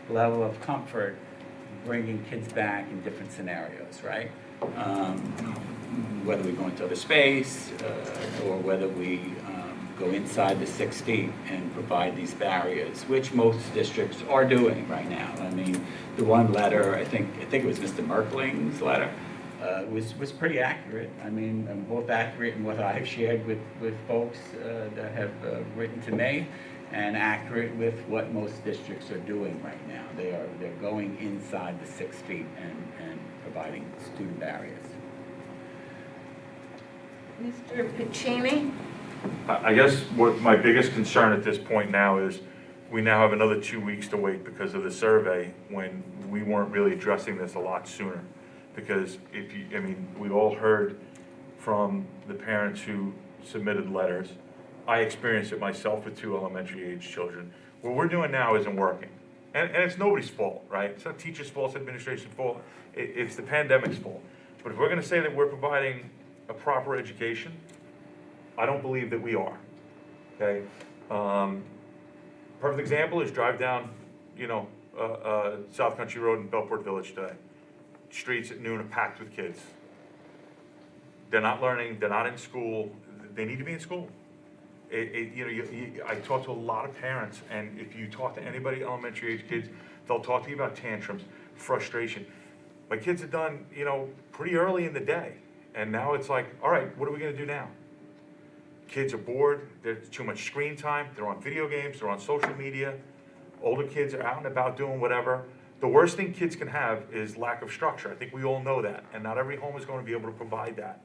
level of comfort bringing kids back in different scenarios, right? Whether we go into other space or whether we go inside the 6 feet and provide these barriers, which most districts are doing right now. I mean, the one letter, I think it was Mr. Merkling's letter, was pretty accurate. I mean, both accurate in what I've shared with folks that have written to me, and accurate with what most districts are doing right now. They're going inside the 6 feet and providing student barriers. Mr. Piccini? I guess what my biggest concern at this point now is we now have another 2 weeks to wait because of the survey, when we weren't really addressing this a lot sooner. Because we all heard from the parents who submitted letters. I experienced it myself with 2 elementary age children. What we're doing now isn't working. And it's nobody's fault, right? It's not teachers' fault, it's administration's fault. It's the pandemic's fault. But if we're gonna say that we're providing a proper education, I don't believe that we are, okay? Perfect example is drive down, South Country Road in Bellport Village today. Streets at noon are packed with kids. They're not learning, they're not in school, they need to be in school. I talk to a lot of parents, and if you talk to anybody elementary age kids, they'll talk to you about tantrums, frustration. My kids are done, pretty early in the day, and now it's like, all right, what are we gonna do now? Kids are bored, there's too much screen time, they're on video games, they're on social media, older kids are out and about doing whatever. The worst thing kids can have is lack of structure. I think we all know that, and not every home is going to be able to provide that,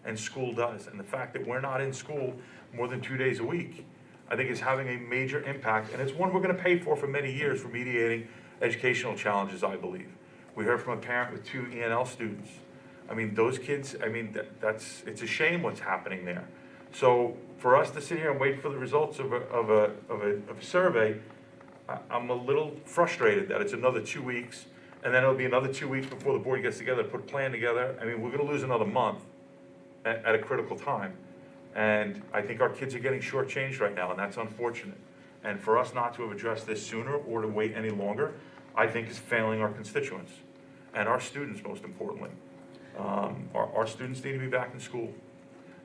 and school does. And the fact that we're not in school more than 2 days a week, I think is having a major impact, and it's one we're going to pay for many years for mediating educational challenges, I believe. We heard from a parent with 2 ENL students. I mean, those kids, it's a shame what's happening there. So for us to sit here and wait for the results of a survey, I'm a little frustrated that it's another 2 weeks, and then it'll be another 2 weeks before the board gets together to put a plan together. I mean, we're gonna lose another month at a critical time. And I think our kids are getting shortchanged right now, and that's unfortunate. And for us not to have addressed this sooner or to wait any longer, I think is failing our constituents and our students, most importantly. Our students need to be back in school.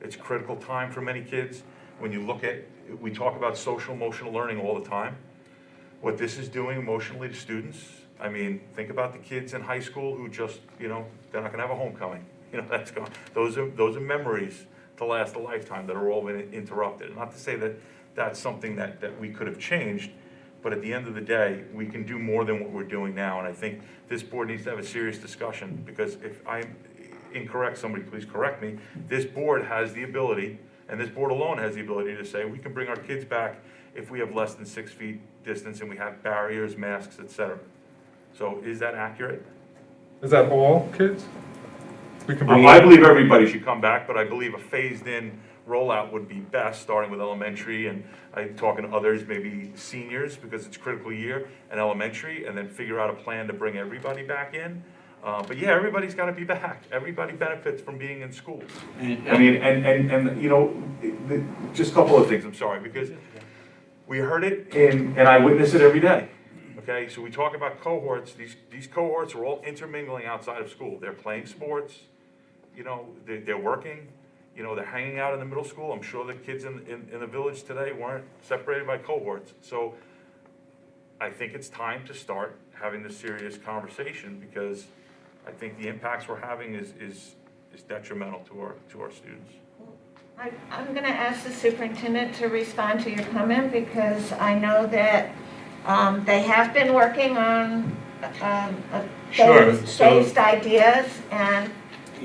It's a critical time for many kids. When you look at, we talk about social emotional learning all the time. What this is doing emotionally to students, I mean, think about the kids in high school who just, they're not gonna have a homecoming. That's gone. Those are memories to last a lifetime that are all been interrupted. Not to say that that's something that we could have changed, But at the end of the day, we can do more than what we're doing now, and I think this board needs to have a serious discussion, because if I'm incorrect, somebody please correct me, this board has the ability, and this board alone has the ability to say, we can bring our kids back if we have less than 6 feet distance and we have barriers, masks, et cetera. So is that accurate? Is that all kids? We can I believe everybody should come back, but I believe a phased-in rollout would be best, starting with elementary, and I'm talking to others, maybe seniors, because it's critical year, and elementary, and then figure out a plan to bring everybody back in. But yeah, everybody's gotta be back. Everybody benefits from being in school. I mean, and you know, just a couple of things, I'm sorry, because we heard it and I witness it every day. Okay, so we talk about cohorts, these cohorts are all intermingling outside of school. They're playing sports, you know, they're working, you know, they're hanging out in the middle school. I'm sure the kids in the village today weren't separated by cohorts. So I think it's time to start having this serious conversation, because I think the impacts we're having is detrimental to our students. I'm going to ask the superintendent to respond to your comment, because I know that they have been working on Sure, phased ideas, and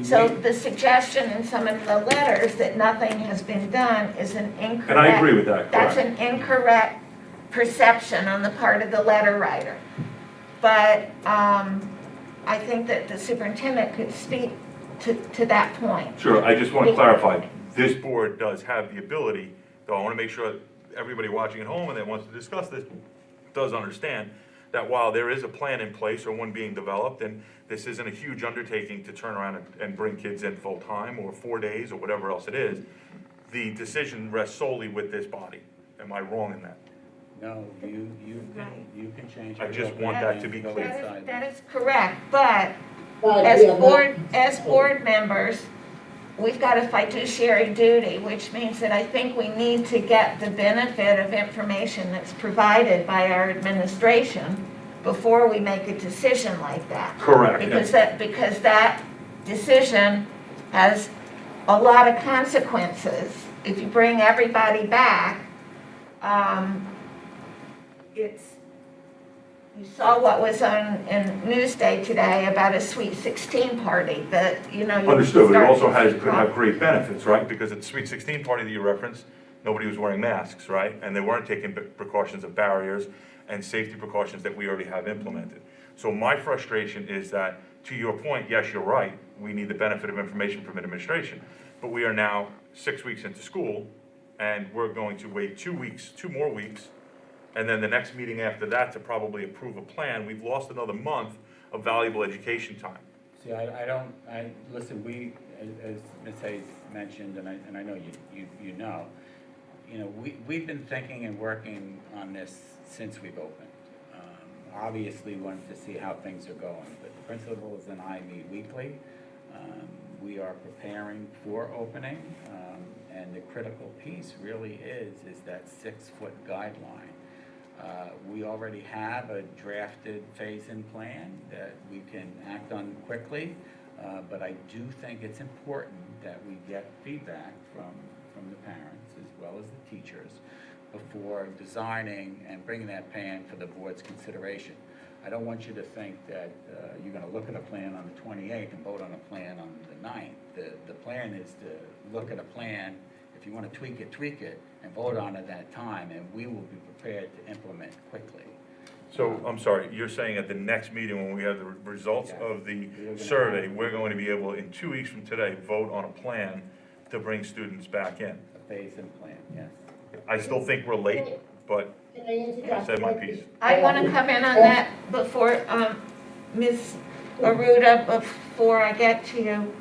so the suggestion in some of the letters that nothing has been done is an incorrect. And I agree with that, That's correct. an incorrect perception on the part of the letter writer. But I think that the superintendent could speak to that point. Sure, I just want to clarify, this board does have the ability, though I want to make sure everybody watching at home and that wants to discuss this does understand that while there is a plan in place or one being developed, and this isn't a huge undertaking to turn around and bring kids in full-time or 4 days or whatever else it is, the decision rests solely with this body. Am I wrong in that? No, you can change. I just want that to be Go clear. inside. That is correct, but But as we have not- as board members, we've got a fiduciary duty, which means that I think we need to get the benefit of information that's provided by our administration before we make a decision like that. Correct. Because that decision has a lot of consequences. If you bring everybody back, you saw what was in Newsday today about a Sweet 16 party that, you know. you Understood, but it start also to see could have great benefits, right? Because at the Sweet 16 party that you referenced, nobody was wearing masks, right? And they weren't taking precautions of barriers and safety precautions that we already have implemented. So my frustration is that, to your point, yes, you're right, we need the benefit of information from administration. But we are now 6 weeks into school, and we're going to wait 2 more weeks, and then the next meeting after that to probably approve a plan. We've lost another month of valuable education time. See, listen, as Ms. Hayes mentioned, and I know you know, we've been thinking and working on this since we've opened. Obviously, we wanted to see how things are going, but the principals and I meet weekly. We are preparing for opening, and the critical piece really is that 6-foot guideline. We already have a drafted phase-in plan that we can act on quickly, but I do think it's important that we get feedback from the parents as well as the teachers before designing and bringing that plan for the board's consideration. I don't want you to think that you're going to look at a plan on the 28th and vote on a plan on the 9th. The plan is to look at a plan. If you want to tweak it, and vote on it at that time, and we will be prepared to implement quickly. So, I'm sorry, you're saying at the next meeting, when we have the results of the survey, we're going to be able, in 2 weeks from today, vote on a plan to bring students back in? A phase-in plan, yes. I still think we're late, but Can I interject? I said my piece. I want to come in on that before, Ms. Aruda, before I get to you.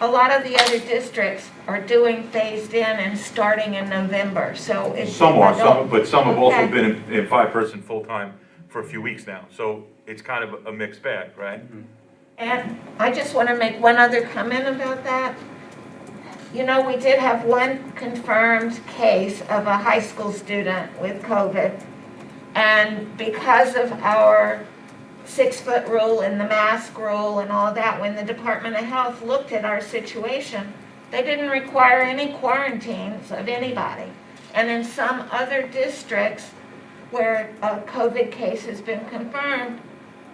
A lot of the other districts are doing phased in and starting in November, so it's. Some are, but some have also Okay. been in 5-person full-time for a few weeks now. So it's kind of a mixed bag, right? And I just want to make one other comment about that. You know, we did have one confirmed case of a high school student with COVID. And because of our 6-foot rule and the mask rule and all that, when the Department of Health looked at our situation, they didn't require any quarantines of anybody. And in some other districts, where a COVID case has been confirmed,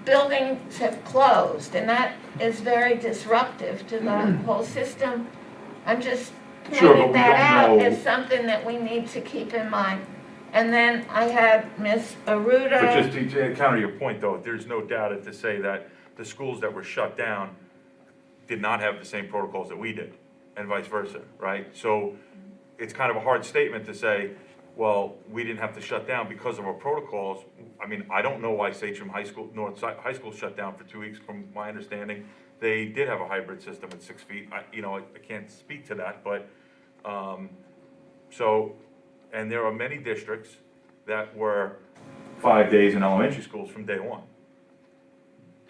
buildings have closed, and that is very disruptive to the whole system. I'm just Sure, but pointing we that don't out know- as something that we need to keep in mind. And then I had Ms. Aruda. But just to counter your point, though, there's no data to say that the schools that were shut down did not have the same protocols that we did, and vice versa, right? So it's kind of a hard statement to say, well, we didn't have to shut down because of our protocols. I mean, I don't know why Sachem High School, North High School shut down for 2 weeks, from my understanding. They did have a hybrid system at 6 feet. I can't speak to that, but, and there are many districts that were 5 days in elementary schools from day one.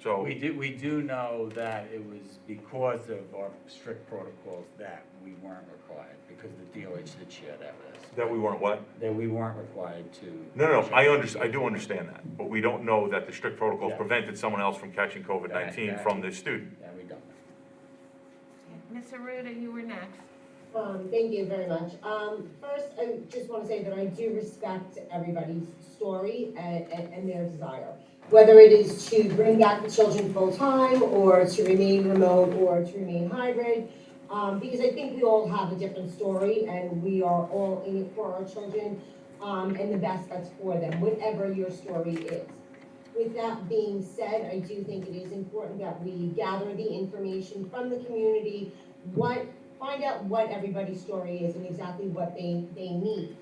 So, We do know that it was because of our strict protocols that we weren't required, because the DOH did share that with us. that we weren't what? That we weren't required to. No, I do understand that, but we don't know that the strict protocols Yeah. prevented someone else from catching COVID-19 That- from this student. Yeah, we don't. Ms. Aruda, you were next. Thank you very much. First, I just want to say that I do respect everybody's story and their desire. Whether it is to bring back the children full-time, or to remain remote, or to remain hybrid, because I think we all have a different story, and we are all in it for our children, and the best that's for them, whatever your story is. With that being said, I do think it is important that we gather the information from the community, find out what everybody's story is and exactly what they need.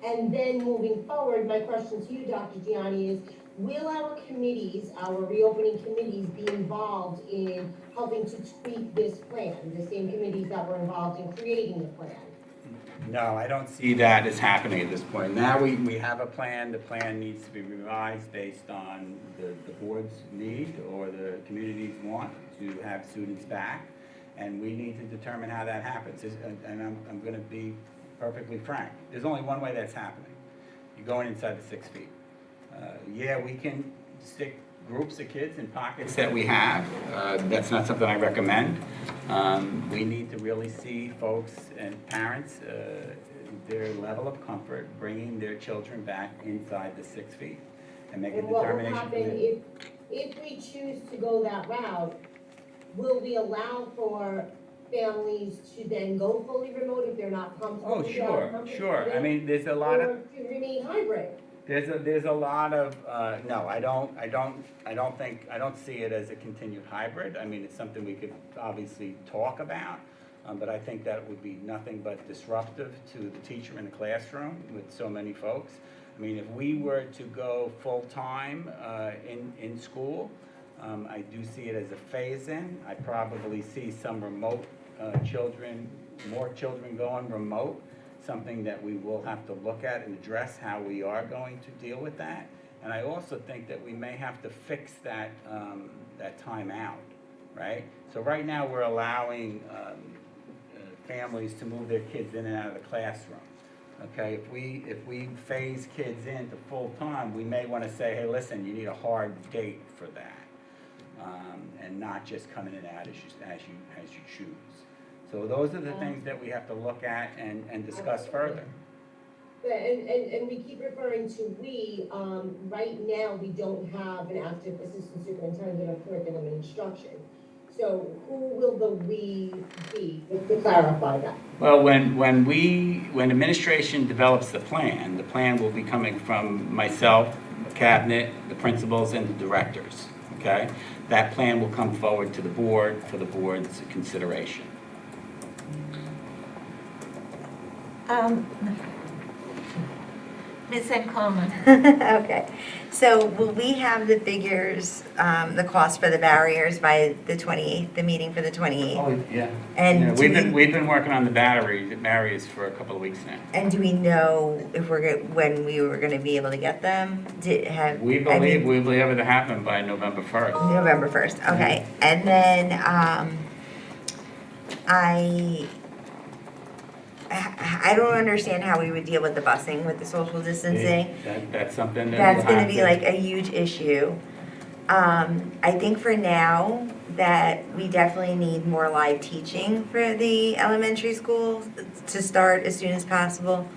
And then moving forward, my question to you, Dr. Gianni, is will our committees, our reopening committees, be involved in helping to tweak this plan, the same committees that were involved in creating the plan? No, I don't see that as happening at this point. Now we have a plan. The plan needs to be revised based on the board's need or the community's want to have students back. And we need to determine how that happens. And I'm going to be perfectly frank. There's only one way that's happening. You're going inside the 6 feet. Yeah, we can stick groups of kids in pockets that we have. That's not something I recommend. We need to really see folks and parents, their level of comfort bringing their children back inside the 6 feet and make a And what will determination. happen if we choose to go that route, will we allow for families to then go fully remote if they're not comfortable? Oh, with sure, that, sure. I mean, there's a lot of, Or to remain hybrid? there's a lot of, no, I don't see it as a continued hybrid. I mean, it's something we could obviously talk about, but I think that would be nothing but disruptive to the teacher in the classroom with so many folks. I mean, if we were to go full-time in school, I do see it as a phase-in. I probably see some remote children, more children going remote, something that we will have to look at and address how we are going to deal with that. And I also think that we may have to fix that, that time out, right? So right now, we're allowing families to move their kids in and out of the classroom. Okay, if we phase kids into full-time, we may want to say, hey, listen, you need a hard date for that. And not just come in and out as you choose. So those are the things that we have to look at and discuss further. And we keep referring to we, right now, we don't have an active assistant superintendent of curriculum and instruction. So who will the we be, to clarify that? Well, when administration develops the plan will be coming from myself, cabinet, the principals, and the directors, okay? That plan will come forward to the board for the board's consideration. Ms. Coleman. Okay, so will we have the figures, the cost for the barriers by the 28th, the meeting for the 28th? Oh, yeah. And Yeah, do we've been working on the barriers for a couple of weeks now. And do we know if when we were gonna be able to get them? We believe we'll be able to have them by November 1st. November 1st, okay. And then, I don't understand how we would deal with the busing with the social distancing. That's something that That's we'll gonna have be to- like a huge issue. I think for now that we definitely need more live teaching for the elementary schools to start as soon as possible.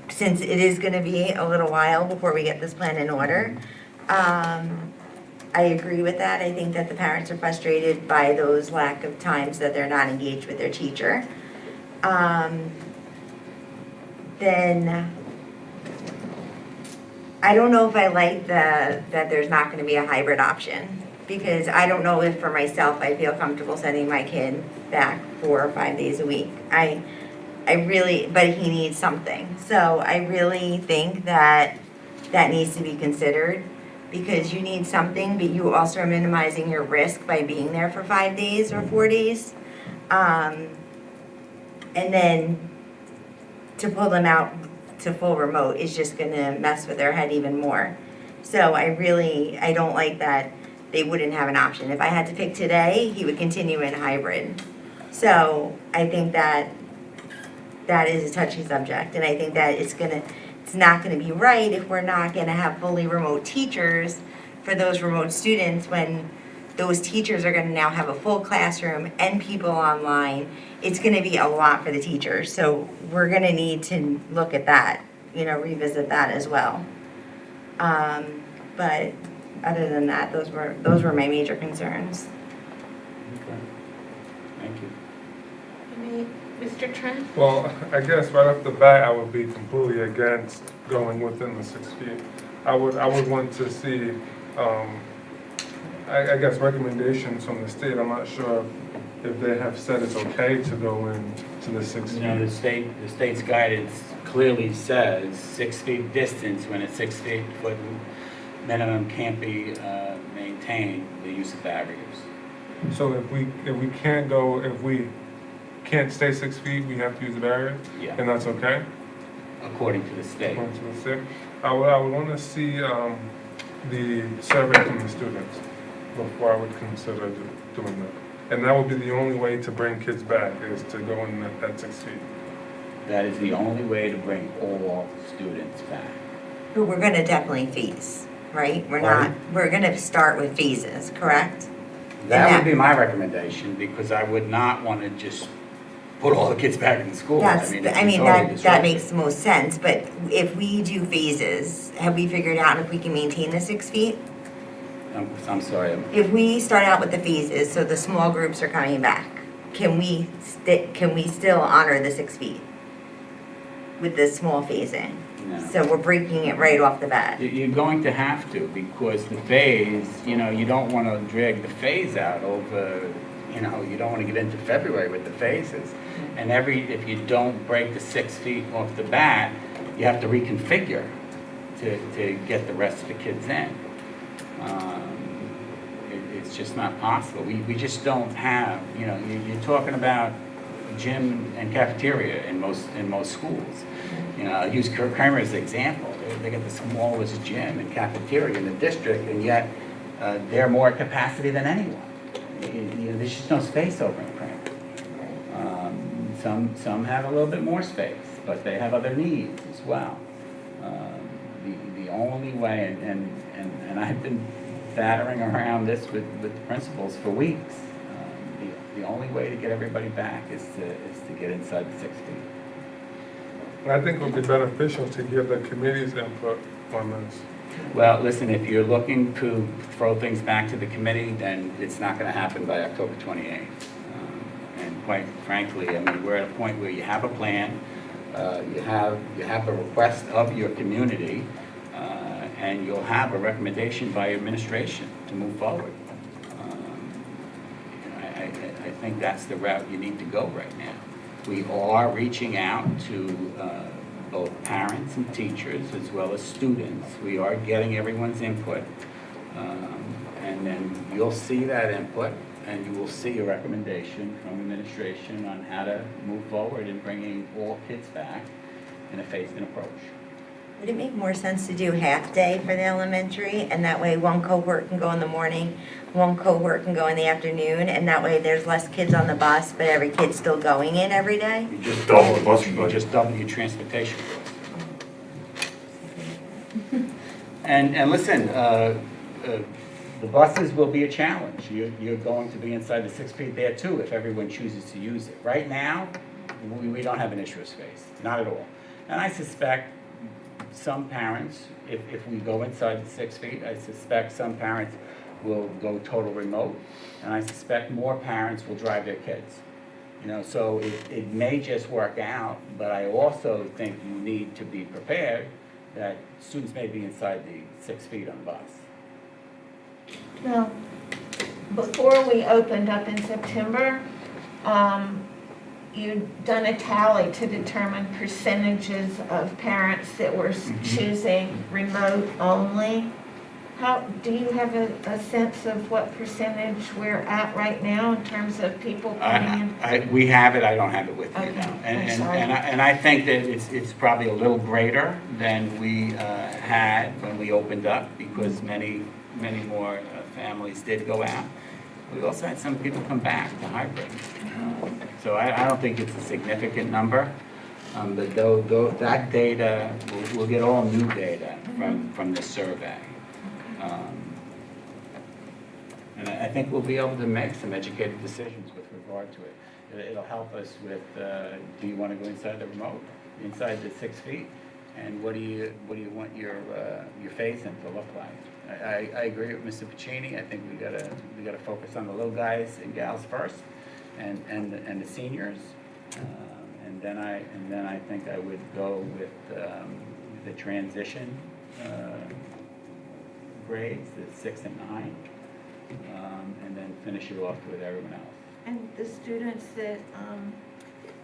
since it is gonna be a little while before we get this plan in order. I agree with that. I think that the parents are frustrated by those lack of times that they're not engaged with their teacher. Then, I don't know if I like that there's not gonna be a hybrid option, because I don't know if for myself, I feel comfortable sending my kid back 4 or 5 days a week. I really, but he needs something. So I really think that needs to be considered, because you need something, but you also are minimizing your risk by being there for 5 days or 4 days. And then to pull them out to full remote is just gonna mess with their head even more. So I don't like that they wouldn't have an option. If I had to pick today, he would continue in hybrid. So I think that is a touchy subject, and I think that it's not gonna be right if we're not gonna have fully remote teachers for those remote students, when those teachers are gonna now have a full classroom and people online. It's gonna be a lot for the teachers, so we're gonna need to look at that, revisit that as well. But other than that, those were my major concerns. Okay. Thank you. Mr. Trent? Well, I guess right off the bat, I would be completely against going within the 6 feet. I would want to see, I guess, recommendations from the state. I'm not sure if they have said it's okay to go into the 6 feet. The state's guidance clearly says 6 feet distance, when it's 6 feet foot minimum can't be maintained, the use of barriers. So if we can't stay 6 feet, we have to use the barrier? Yeah. And that's okay? According to the state. According to the state? I would want to see the survey from the students before I would consider doing that. And that would be the only way to bring kids back, is to go in at 6 feet. That is the only way to bring all students back. But we're gonna definitely phase, right? Pardon? We're gonna start with phases, correct? That would be my recommendation, because I would not want to just put all the kids back in school. That's, it's that totally disruptive. makes the most sense, but if we do phases, have we figured out if we can maintain the 6 feet? I'm sorry. If we start out with the phases, so the small groups are coming back, can we still honor the 6 feet with the small phasing? No. So we're breaking it right off the bat. You're going to have to, because the phase, you don't want to drag the phase out over, you don't want to get into February with the phases. And if you don't break the 6 feet off the bat, you have to reconfigure to get the rest of the kids in. It's just not possible. We just don't have, you're talking about gym and cafeteria in most schools. I'll use Kramer as an example. They got the smallest gym and cafeteria in the district, and yet they're more capacity than anyone. There's just no space over in Kramer. Some have a little bit more space, but they have other needs as well. The only way, and I've been battering around this with the principals for weeks. The only way to get everybody back is to get inside the 6 feet. And I think it would be beneficial to give the committee's input on this. Well, listen, if you're looking to throw things back to the committee, then it's not going to happen by October 28th. And quite frankly, we're at a point where you have a plan, you have a request of your community, and you'll have a recommendation by administration to move forward. I think that's the route you need to go right now. We are reaching out to both parents and teachers as well as students. We are getting everyone's input. And then you'll see that input, and you will see a recommendation from administration on how to move forward in bringing all kids back in a phased-in approach. Would it make more sense to do half-day for the elementary, and that way one cohort can go in the morning, one cohort can go in the afternoon, and that way there's less kids on the bus, but every kid's still going in every day? You just double the bus You budget. just double your transportation costs. And listen, the buses will be a challenge. You're going to be inside the 6 feet there too if everyone chooses to use it. Right now, we don't have an issue of space, not at all. And I suspect some parents, if we go inside the 6 feet, I suspect some parents will go total remote, and I suspect more parents will drive their kids. You know, so it may just work out, but I also think you need to be prepared that students may be inside the 6 feet on the bus. Now, before we opened up in September, you'd done a tally to determine percentages of parents that were choosing remote only. How, do you have a sense of what percentage we're at right now in terms of people putting in? We have it, I don't have it with me Okay, now. I'm And sorry. I think that it's probably a little greater than we had when we opened up, because many more families did go out. We also had some people come back to hybrid. So I don't think it's a significant number, but though that data, we'll get all new data from this survey. And I think we'll be able to make some educated decisions with regard to it. It'll help us with, do you want to go inside the remote, inside the 6 feet? And what do you want your phase-in to look like? I agree with Mr. Pacini. I think we gotta focus on the little guys and gals first, and the seniors. And then I think I would go with the transition grades, the 6 and 9, and then finish it off with everyone else. And the students that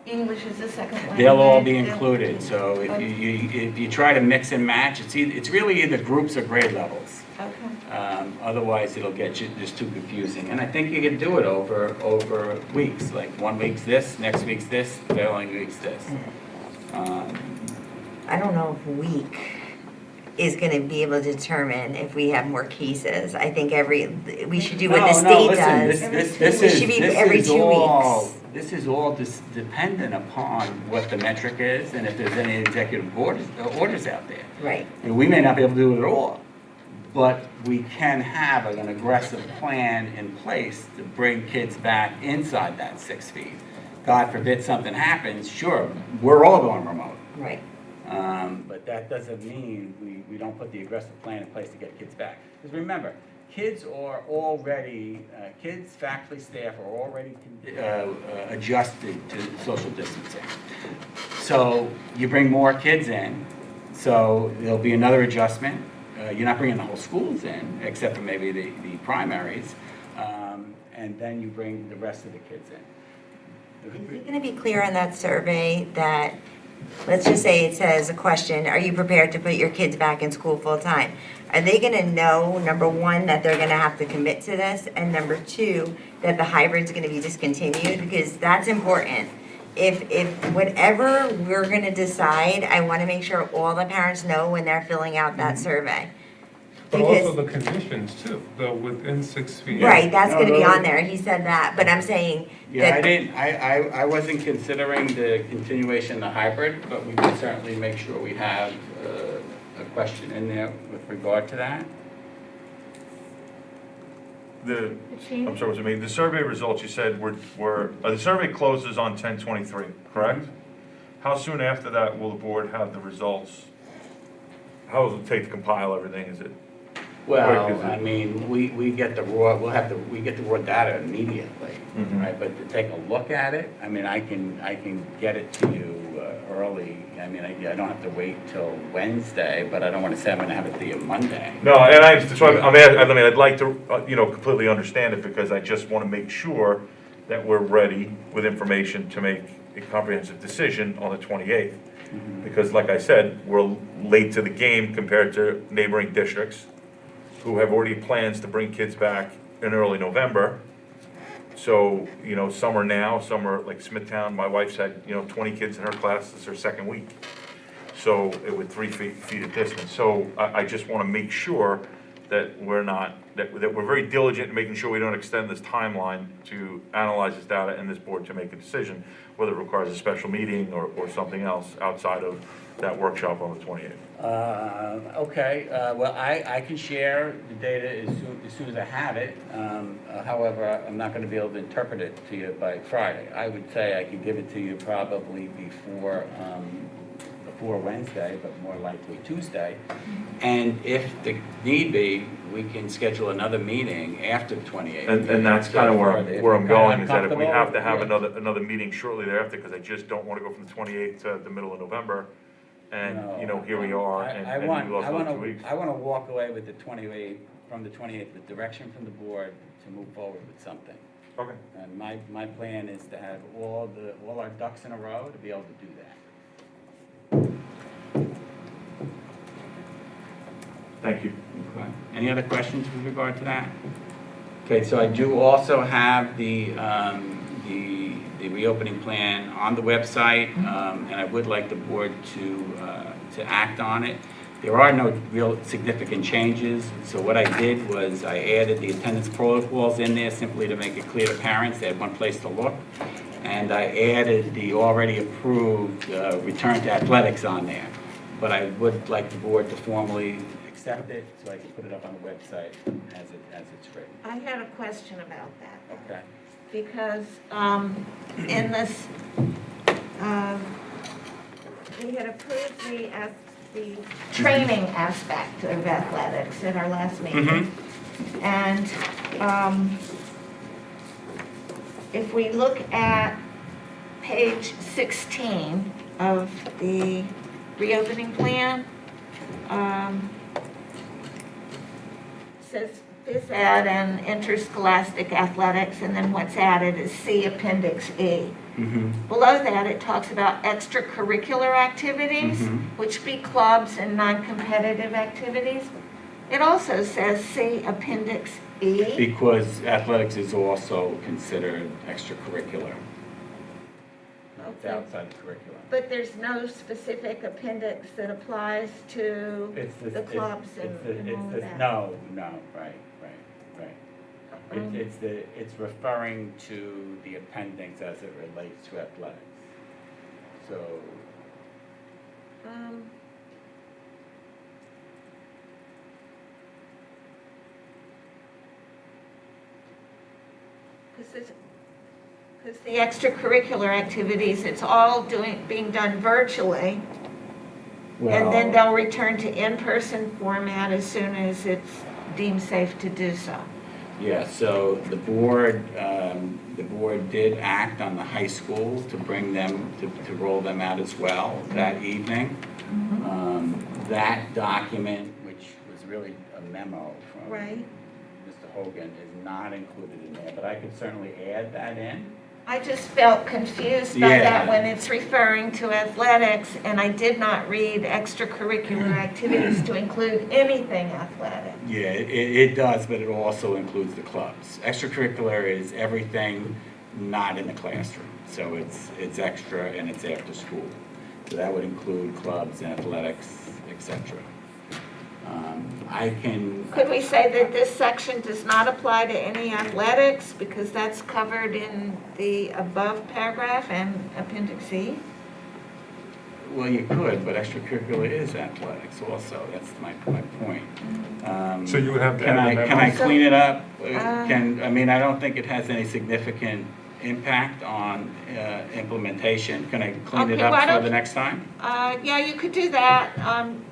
English is a second language? They'll all be included, so if you try to mix and match, it's really either groups or grade levels. Okay. Otherwise, it'll get you just too confusing. And I think you can do it over weeks, like 1 week's this, next week's this, the following week's this. I don't know if week is going to be able to determine if we have more cases. I think we should do what the state does. It should be every 2 weeks. This is all dependent upon what the metric is and if there's any executive orders out there. Right. And we may not be able to do it at all, but we can have an aggressive plan in place to bring kids back inside that 6 feet. God forbid something happens, sure, we're all going remote. Right. But that doesn't mean we don't put the aggressive plan in place to get kids back. Because remember, kids, faculty, staff are already adjusted to social distancing. So you bring more kids in, so there'll be another adjustment. You're not bringing the whole schools in, except for maybe the primaries, and then you bring the rest of the kids in. Is it going to be clear on that survey that, let's just say it says a question, are you prepared to put your kids back in school full time? Are they going to know, number one, that they're going to have to commit to this, and number two, that the hybrid's going to be discontinued? Because that's important. If whatever we're going to decide, I want to make sure all the parents know when they're filling out that survey. But Because- also the conditions too, the within 6 feet. Right, that's No, going to be no. on there, he said that, but I'm saying Yeah, that. I wasn't considering the continuation of the hybrid, but we can certainly make sure we have a question in there with regard to that. I'm sorry, was it me? The survey results, you said the survey closes on 10/23, correct? How soon after that will the board have the results? How long does it take to compile everything? Is it? Well, Quick, is it? I mean, we get the raw data immediately, Mhm. right? But to take a look at it, I mean, I can get it to you early. I mean, I don't have to wait till Wednesday, but I don't want to say I'm going to have it to you Monday. No, and that's why I'd like to, completely understand it, because I just want to make sure that we're ready with information to make a comprehensive decision on the 28th. Because like I said, we're late to the game compared to neighboring districts who have already plans to bring kids back in early November. So, some are now, some are like Smithtown, my wife's had, 20 kids in her class, this is her second week. So, with 3 feet of distance. So, I just want to make sure that we're very diligent in making sure we don't extend this timeline to analyze this data and this board to make a decision, whether it requires a special meeting or something else outside of that workshop on the 28th. Okay, well, I can share the data as soon as I have it. However, I'm not going to be able to interpret it to you by Friday. I would say I could give it to you probably before the before Wednesday, but more likely Tuesday. And if the need be, we can schedule another meeting after the 28th. And that's kind of where, If where you're I'm kinda going, is that if we uncomfortable, have to have yeah. another meeting shortly thereafter, because I just don't want to go from the 28th to the middle of November, and, here we are, and we lost another 2 weeks. I want to walk away with the 28th, from the 28th, with direction from the board to move forward with something. Okay. And my plan is to have all our ducks in a row to be able to do that. Thank you. Okay. Any other questions with regard to that? Okay, so I do also have the reopening plan on the website, and I would like the board to act on it. There are no real significant changes, so what I did was I added the attendance protocols in there simply to make it clear to parents. They had one place to look. And I added the already approved return to athletics on there. But I would like the board to formally accept it so I can put it up on the website as it's written. I had a question about that. Okay. Because in this, we had approved the training aspect of athletics at our last meeting. And if we look at page 16 of the reopening plan, says phys ed and interscholastic athletics, and then what's added is C Appendix E. Below that, it talks about extracurricular activities, which be clubs and non-competitive activities. It also says see Appendix E. Because athletics is also considered extracurricular. It's Okay. outside the curriculum. But there's no specific appendix that applies to It's the clubs and all of that. No, right. It's referring to the appendix as it relates to athletics. So, because the extracurricular activities, it's all being done virtually. And then they'll return to in-person format as soon as it's deemed safe to do so. yeah, so the board did act on the high school to bring them, to roll them out as well that evening. That document, which was really a memo from Right. Mr. Hogan, is not included in there, but I could certainly add that in. I just felt confused by Yeah. that when it's referring to athletics, and I did not read extracurricular activities to include anything athletic. Yeah, it does, but it also includes the clubs. Extracurricular is everything not in the classroom, so it's extra and it's after school. So that would include clubs, athletics, etc. Could we say that this section does not apply to any athletics because that's covered in the above paragraph and Appendix E? Well, you could, but extracurricular is athletics also, that's my point. So you would have to Can add I, the can I memo? clean it up? I don't think it has any significant impact on implementation. Can I clean it Okay, why up for don't- the next time? Yeah, you could do that,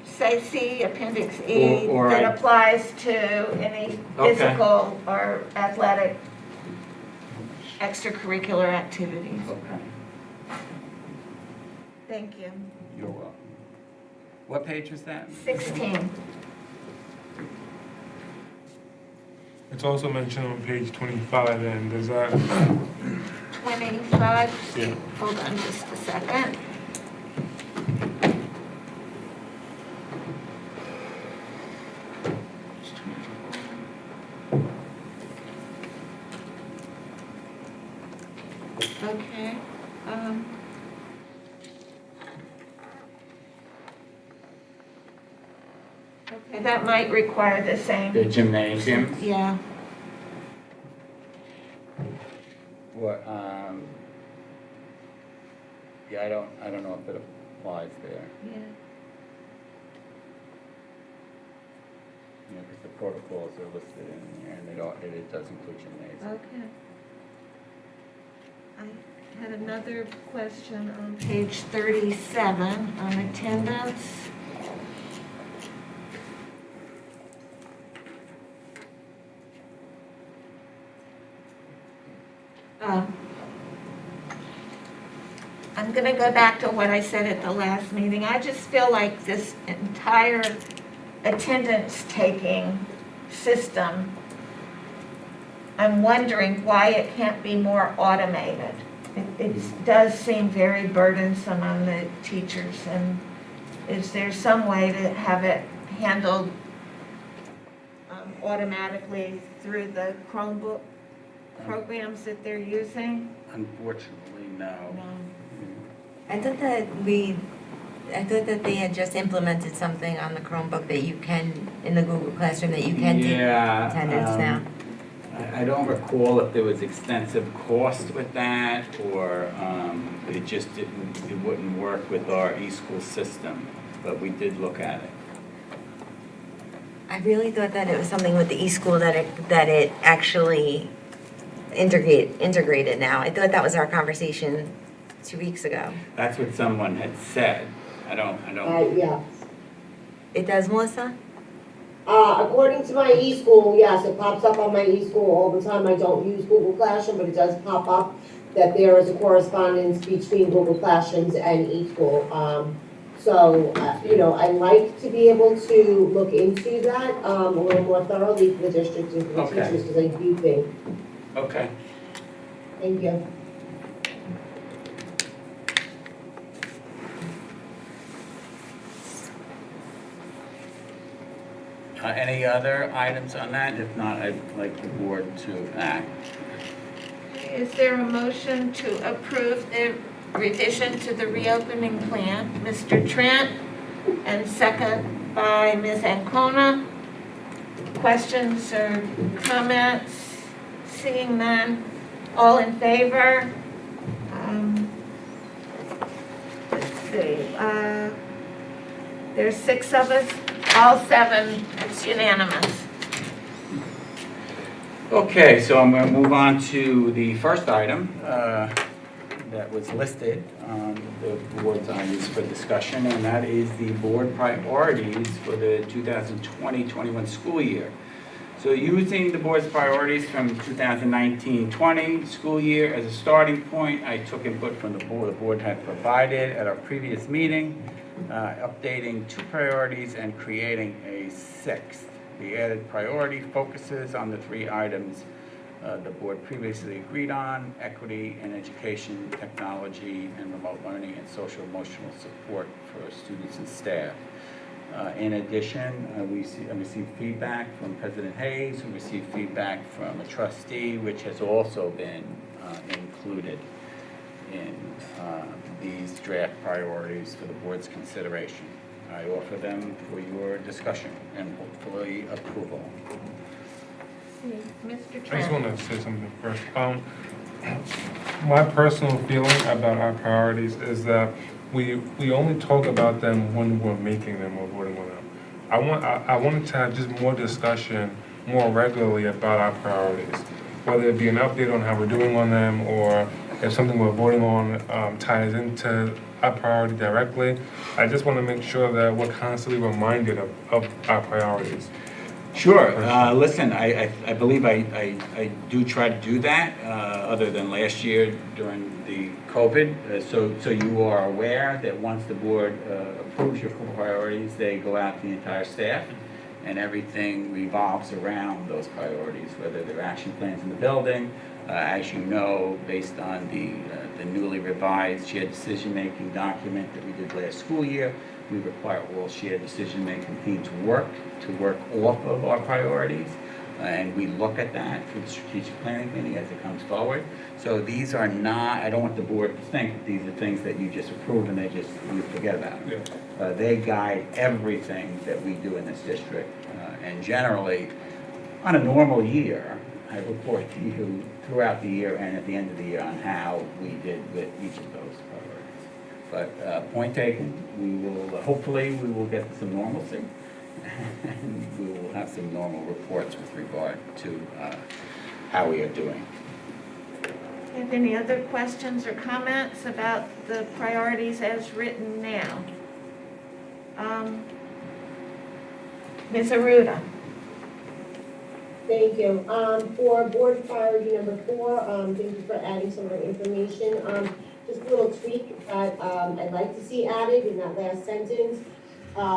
say see Appendix E Or that I- applies to any Okay. physical or athletic extracurricular activities. Okay, Thank you. you're welcome. What page was that? 16. It's also mentioned on page 25, and does that, 25. yeah. Hold on just a second. Okay. Okay, that might require the The same, gymnasium? yeah. What, yeah, I don't know if it applies there. Yeah. Because the protocols are listed in there, and it does include gymnasium. Okay. Had another question on page 37 on attendance. I'm going to go back to what I said at the last meeting. I just feel like this entire attendance taking system, I'm wondering why it can't be more automated. It does seem very burdensome on the teachers, and is there some way to have it handled automatically through the Chromebook programs that they're using? Unfortunately, no. I thought that they had just implemented something on the Chromebook that you can, in the Google Classroom, that you can take Yeah, attendance now. I don't recall if there was extensive cost with that, or it just it wouldn't work with our eSchool system, but we did look at it. I really thought that it was something with the eSchool that it actually integrated now. I thought that was our conversation 2 weeks ago. That's what someone had said. I don't. Yeah. It does, Melissa? According to my eSchool, yes, it pops up on my eSchool all the time. I don't use Google Classroom, but it does pop up that there is a correspondence between Google Classrooms and eSchool. So, I like to be able to look into that a little more thoroughly for the district and for the Okay. teachers, because I do think. Okay. Thank you. Any other items on that? If not, I'd like the board to act. Is there a motion to approve the revision to the reopening plan? Mr. Trent, and second by Ms. Ancona. Questions or comments? Seeing none, all in favor? Let's see, there's 6 of us, all 7, it's unanimous. Okay, so I'm going to move on to the first item that was listed on the board's items for discussion, and that is the board priorities for the 2020-21 school year. So using the board's priorities from 2019-20 school year as a starting point, I took input from the board had provided at our previous meeting, updating 2 priorities and creating a 6th. The added priority focuses on the 3 items the board previously agreed on: equity and education, technology and remote learning, and social emotional support for students and staff. In addition, we received feedback from President Hayes, who received feedback from a trustee, which has also been included in these draft priorities for the board's consideration. I offer them for your discussion and hopefully approval. Mr. I just Trent? want to say something first. My personal feeling about our priorities is that we only talk about them when we're making them or voting on them. I wanted to have just more discussion more regularly about our priorities, whether it be an update on how we're doing on them, or if something we're voting on ties into our priority directly. I just want to make sure that we're constantly reminded of our priorities. Sure. Listen, I believe I do try to do that, other than last year during the COVID. So you are aware that once the board approves your core priorities, they go out to the entire staff, and everything revolves around those priorities, whether they're action plans in the building. As you know, based on the newly revised shared decision-making document that we did last school year, we require all shared decision-making team to work off of our priorities, and we look at that through the strategic planning committee as it comes forward. So these are not, I don't want the board to think that these are things that you just approve and you forget about. Yeah. They guide everything that we do in this district, and generally, on a normal year, I report to you throughout the year and at the end of the year on how we did with each of those priorities. But point taken, hopefully we will get some normalcy, and we will have some normal reports with regard to how we are doing. Have any other questions or comments about the priorities as written now? Ms. Aruda? Thank you. For board priority number 4, thank you for adding some of the information. Just a little tweak that, I'd like to see added in that last sentence.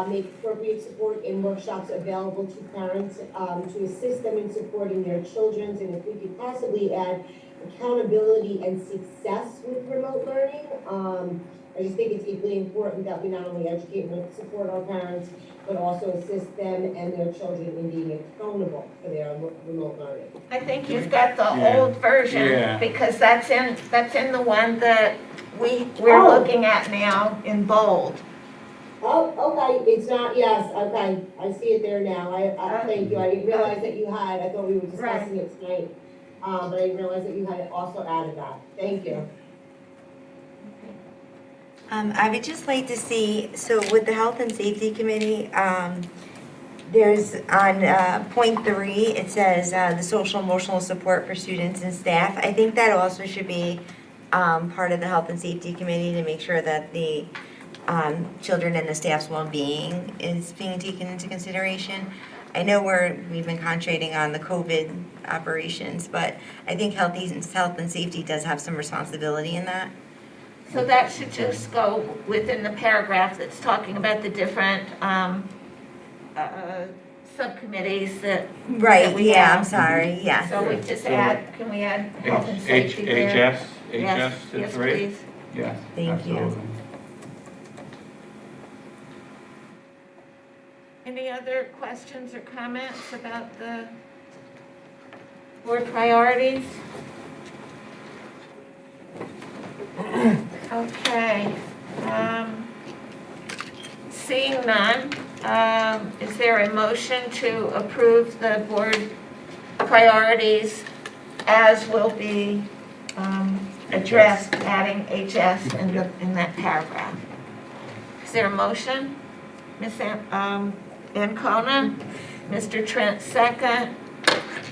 Make appropriate support in workshops available to parents, to assist them in supporting their children's, and if we could possibly add accountability and success with remote learning. I just think it's equally important that we not only educate and support our parents, but also assist them and their children in being accountable for their remote learning. I think you've got the Yeah. old version, Yeah. because that's in the one that we're Oh. looking at now in bold. Oh, okay, it's not, yes, okay, I see it there now, thank you, I didn't realize that you had, I thought we were discussing it tonight, but I didn't realize that you had also added that, thank you. I would just like to see, so with the Health and Safety Committee, there's on point 3, it says the social emotional support for students and staff. I think that also should be part of the Health and Safety Committee to make sure that the children and the staff's well-being is being taken into consideration. I know we've been concentrating on the COVID operations, but I think health and safety does have some responsibility in that. So that should just go within the paragraph that's talking about the different subcommittees that. Right, that we yeah, have. I'm sorry, yeah. So we just add, can we add health and safety there? HS Yes, to yes, 3? please. Yes, Thank you. absolutely. Any other questions or comments about the board priorities? Okay. Seeing none, is there a motion to approve the board priorities as will be addressed, adding HS in that paragraph? Is there a motion? Ms. Ancona, Mr. Trent second.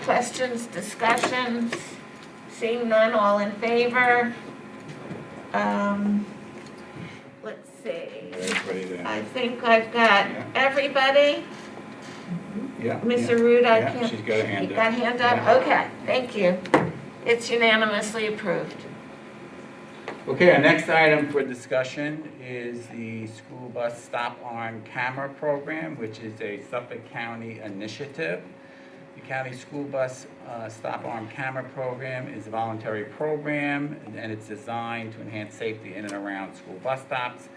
Questions, discussions? Seeing none, all in favor? Let's see. Everybody there. I think I've got Yeah. everybody. Yeah. Ms. yeah. Aruda, I Yeah, can't. she's got a hand You up. got a hand up? Yeah. Okay, thank you. It's unanimously approved. Okay, our next item for discussion is the school bus stop arm camera program, which is a Suffolk County initiative. The county school bus stop arm camera program is a voluntary program, and it's designed to enhance safety in and around school bus stops.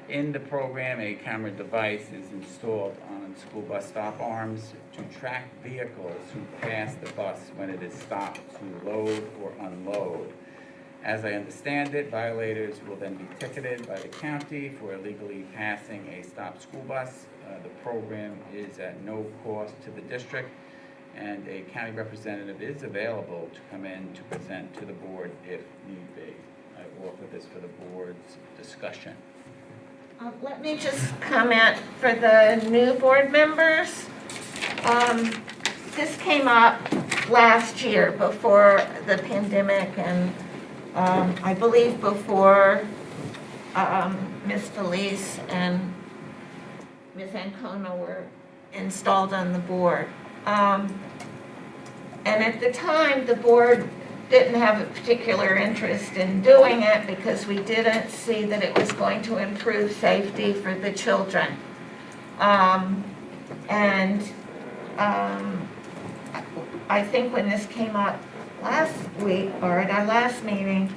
In the program, a camera device is installed on school bus stop arms to track vehicles who pass the bus when it is stopped to load or unload. As I understand it, violators will then be ticketed by the county for illegally passing a stopped school bus. The program is at no cost to the district, and a county representative is available to come in to present to the board if need be. I offer this for the board's discussion. Let me just comment for the new board members. This came up last year before the pandemic, and I believe before Ms. Felice and Ms. Ancona were installed on the board. And at the time, the board didn't have a particular interest in doing it because we didn't see that it was going to improve safety for the children. I think when this came up last week, or at our last meeting,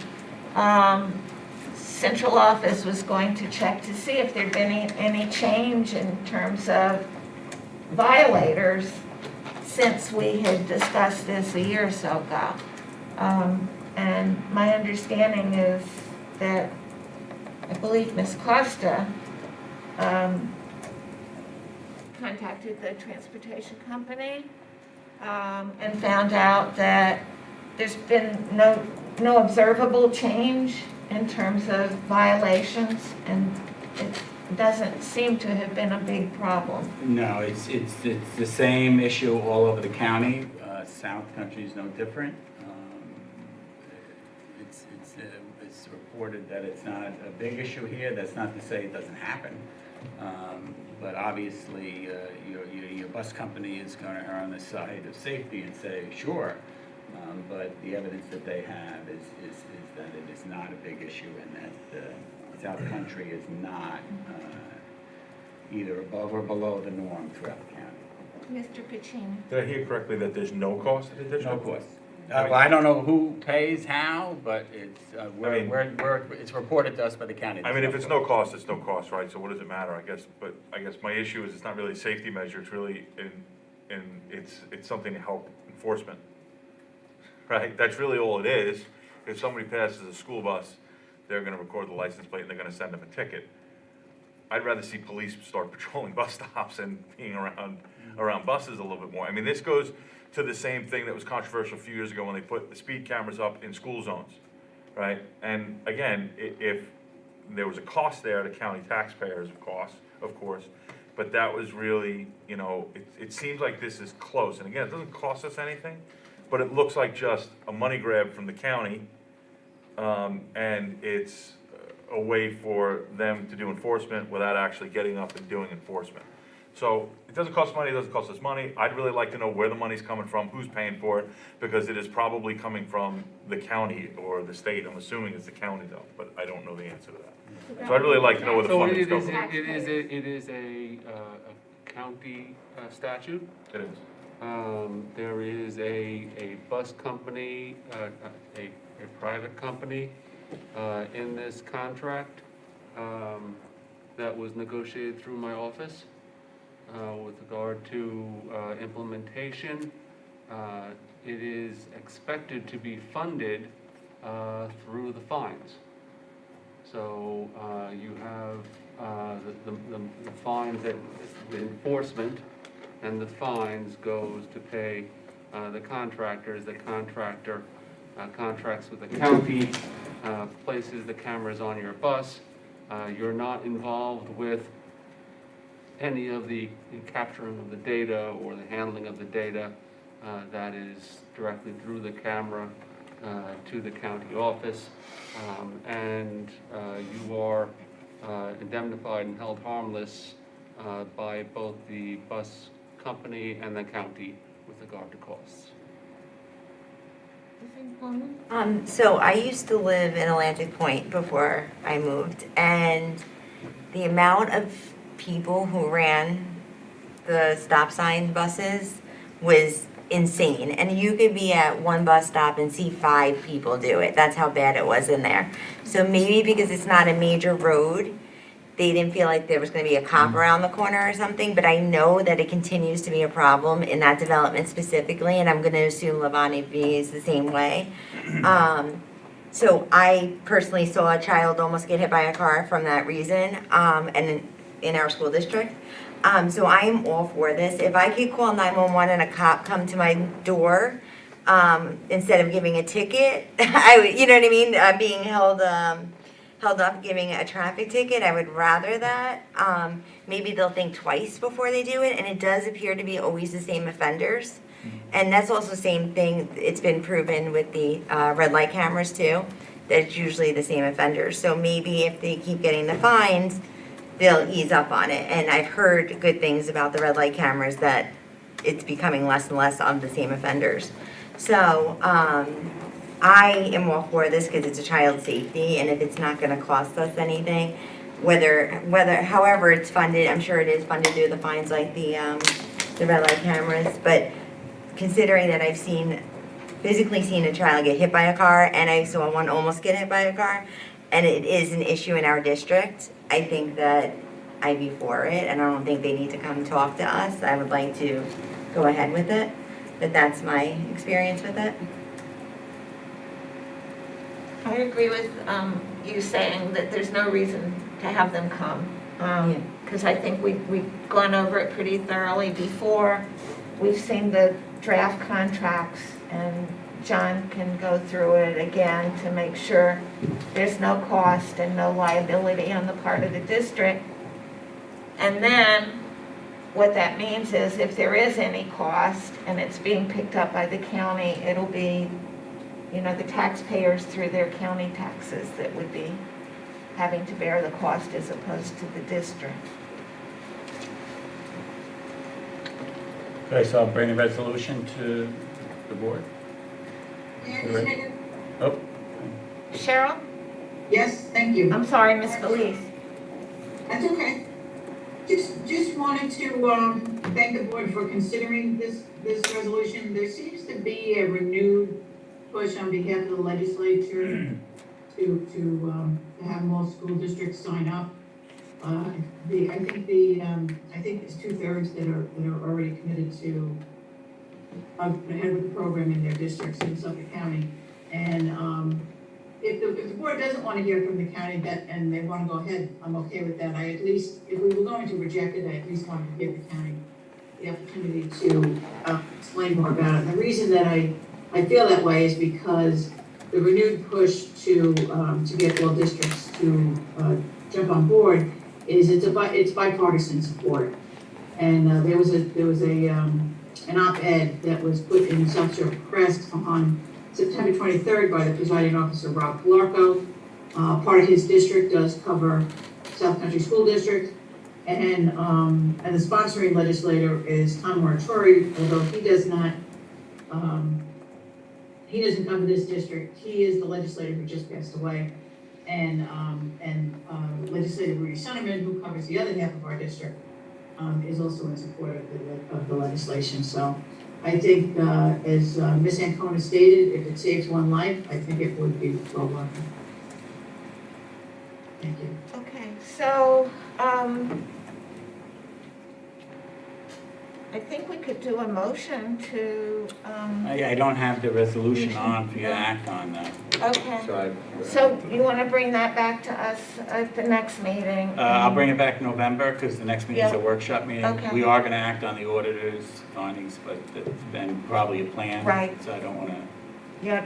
central office was going to check to see if there'd been any change in terms of violators since we had discussed this a year or so ago. And my understanding is that, I believe Ms. Costa contacted the transportation company and found out that there's been no observable change in terms of violations, and it doesn't seem to have been a big problem. No, it's the same issue all over the county. South Country is no different. reported that it's not a big issue here. That's not to say it doesn't happen. But obviously, your bus company is going to err on the side of safety and say, sure. But the evidence that they have is that it is not a big issue and that South Country is not either above or below the norm throughout the county. Mr. Pacini? Did I hear correctly that there's no cost to the district? No cost. Well, I don't know who pays how, but it's, mean- it's reported to us by the county. I mean, if it's no cost, it's no cost, right? So what does it matter, I guess? But I guess my issue is it's not really a safety measure, it's really it's something to help enforcement. Right? That's really all it is. If somebody passes a school bus, they're gonna record the license plate and they're gonna send them a ticket. I'd rather see police start patrolling bus stops and being around buses a little bit more. I mean, this goes to the same thing that was controversial a few years ago when they put the speed cameras up in school zones, right? And again, if there was a cost there to county taxpayers, of course, but that was really, you know, it seems like this is close. And again, it doesn't cost us anything, but it looks like just a money grab from the county, and it's a way for them to do enforcement without actually getting up and doing enforcement. So it doesn't cost money, it doesn't cost us money. I'd really like to know where the money's coming from, who's paying for it, because it is probably coming from the county or the state. I'm assuming it's the county though, but I don't know the answer to that. So I'd really like to know where the So funding's it is, coming from. it is a county statute. It is. There is a bus company, a private company in this contract that was negotiated through my office with regard to implementation. It is expected to be funded through the fines. So you have the fines, that the enforcement and the fines goes to pay the contractors. The contractor contracts with the county, places the cameras on your bus. You're not involved with any of the capturing of the data or the handling of the data. That is directly through the camera to the county office. And you are indemnified and held harmless by both the bus company and the county with regard to costs. So I used to live in Atlantic Point before I moved, and the amount of people who ran the stop sign buses was insane. And you could be at one bus stop and see 5 people do it. That's how bad it was in there. So maybe because it's not a major road, they didn't feel like there was going to be a cop around the corner or something, but I know that it continues to be a problem in that development specifically, and I'm going to assume Lavani B is the same way. So I personally saw a child almost get hit by a car from that reason, and in our school district. So I am all for this. If I could call 911 and a cop come to my door, instead of giving a ticket, I would, you know what I mean, being held up giving a traffic ticket, I would rather that. Maybe they'll think twice before they do it, and it does appear to be always the same offenders. And that's also the same thing, it's been proven with the red light cameras too, that it's usually the same offenders. So maybe if they keep getting the fines, they'll ease up on it. And I've heard good things about the red light cameras, that it's becoming less and less of the same offenders. So I am all for this because it's a child safety, and if it's not going to cost us anything, however it's funded, I'm sure it is funded through the fines like the red light cameras. But considering that I've physically seen a child get hit by a car, and I saw one almost get hit by a car, and it is an issue in our district, I think that I'd be for it, and I don't think they need to come talk to us. I would like to go ahead with it, but that's my experience with it. I agree with you saying that there's no reason to have them come. Because I think we've gone over it pretty thoroughly before. We've seen the draft contracts, and John can go through it again to make sure there's no cost and no liability on the part of the district. And then what that means is if there is any cost and it's being picked up by the county, it'll be, the taxpayers through their county taxes that would be having to bear the cost as opposed to the district. Okay, so I'll bring a resolution to the board. Oh, Cheryl? Yes, thank you. I'm sorry, Ms. Felice. That's okay. Just wanted to, thank the board for considering this resolution. There seems to be a renewed push on behalf of the legislature to have more school districts sign up. I think it's 2/3 that are already committed to ahead with the program in their districts in Suffolk County. And, if the board doesn't want to hear from the county and they want to go ahead, I'm okay with that. I at least, if we were going to reject it, I at least wanted to give the county the opportunity to explain more about it. The reason that I feel that way is because the renewed push to get all districts to jump on board is it's bipartisan support. And there was an op-ed that was put in South Shore Press on September 23rd by the presiding officer, Rob Clarko. Part of his district does cover South Country School District. And the sponsoring legislator is Tom Moratori, although he does not, he doesn't cover this district. He is the legislator who just passed away. And Legislator Rudy Sonneman, who covers the other half of our district, is also in support of the legislation. So I think, as Ms. Ancona stated, if it saves one life, I think it would be well worth it. Thank you. Okay, so, I think we could do a motion to, I don't have the resolution on for you to act on though. okay. So you want to bring that back to us at the next meeting? I'll bring it back November, because the next meeting's a Yeah. workshop meeting. Okay. We are gonna act on the auditor's findings, but then probably a plan. Right. So I don't wanna, Yeah,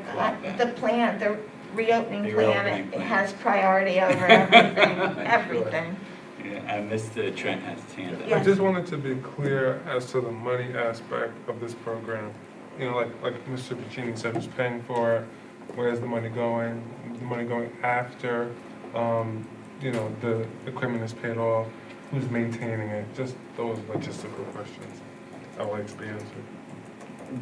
the plan, the reopening The plan, reopening it plan. has priority over everything, Sure. everything. yeah, Mr. Trent has his hand up. Yeah. I just wanted to be clear as to the money aspect of this program. Like Mr. Pacini said, who's paying for it, where's the money going? The money going after, the equipment is paid off, who's maintaining it? Just those logistical questions I'd like to be answered.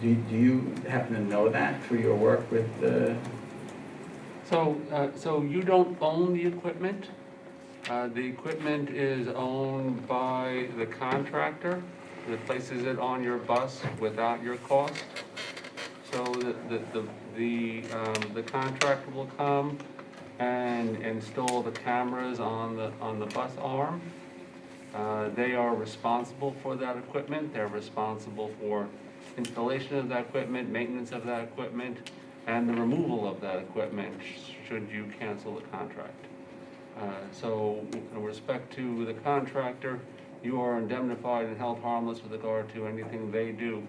Do you happen to know that through your work with the? So you don't own the equipment? The equipment is owned by the contractor that places it on your bus without your cost. So the contractor will come and install the cameras on the bus arm. They are responsible for that equipment. They're responsible for installation of that equipment, maintenance of that equipment, and the removal of that equipment should you cancel the contract. So with respect to the contractor, you are indemnified and held harmless with regard to anything they do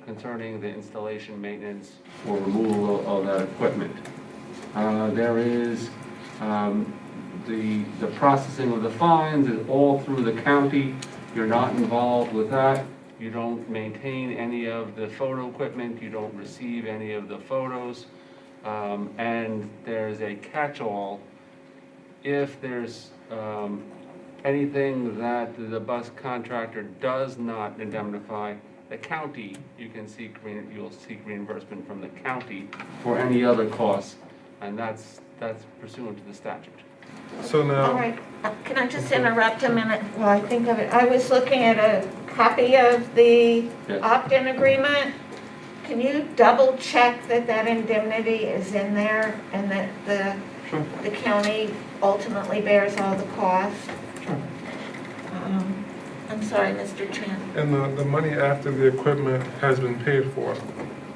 concerning the installation, maintenance, or removal of that equipment. There is the processing of the fines is all through the county. You're not involved with that. You don't maintain any of the photo equipment. You don't receive any of the photos. And there's a catch-all. If there's anything that the bus contractor does not indemnify, the county, you'll seek reimbursement from the county for any other costs, and that's pursuant to the statute. So All now, right, can I just interrupt a minute while I think of it? I was looking at a copy of the Yes. opt-in agreement. Can you double check that indemnity is in there and that Sure. the county ultimately bears all the costs? I'm sorry, Mr. Trent. and the money after the equipment has been paid for,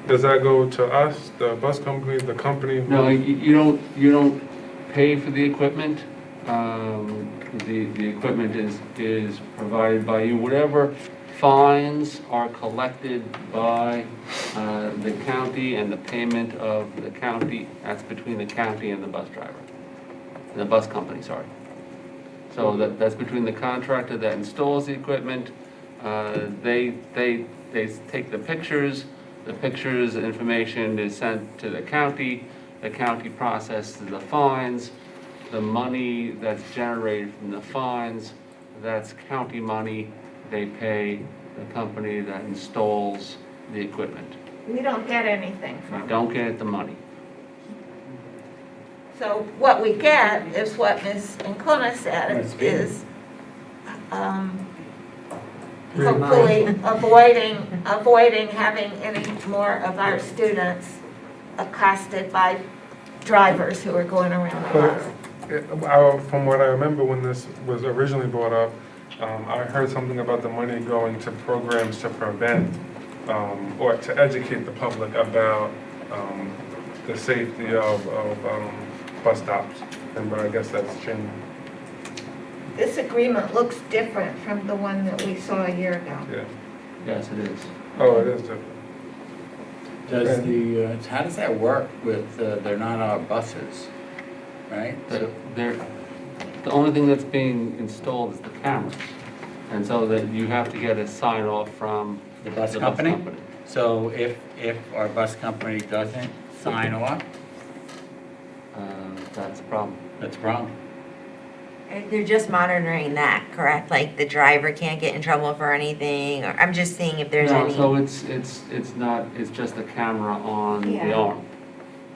does that go to us, the bus company, the company? No, you don't pay for the equipment. The equipment is provided by you. Whatever fines are collected by the county and the payment of the county, that's between the county and the bus driver, the bus company, sorry. So that's between the contractor that installs the equipment. They take the pictures the pictures, the information is sent to the county processes the fines, the money that's generated from the fines, that's county money, they pay the company that installs the equipment. We don't get anything We from it. don't get the money. So what we get is what Ms. Ancona said, That's good. is hopefully avoiding having any more of our students accosted by drivers who are going around the But bus. from what I remember when this was originally brought up, I heard something about the money going to programs to prevent or to educate the public about the safety of bus stops. But I guess that's changed. This agreement looks different from the one that we saw a year ago. Yeah. Yes, it is. Oh, it is different. Does how does that work with, they're not our buses, right? So- The only thing that's being installed is the cameras. And so that you have to get a sign off from The bus company? So if our bus company doesn't sign off, That's a problem. that's a problem. They're just monitoring that, correct? Like the driver can't get in trouble for anything, or I'm just seeing if there's No, any. so it's not, it's just a camera on the Yeah. arm.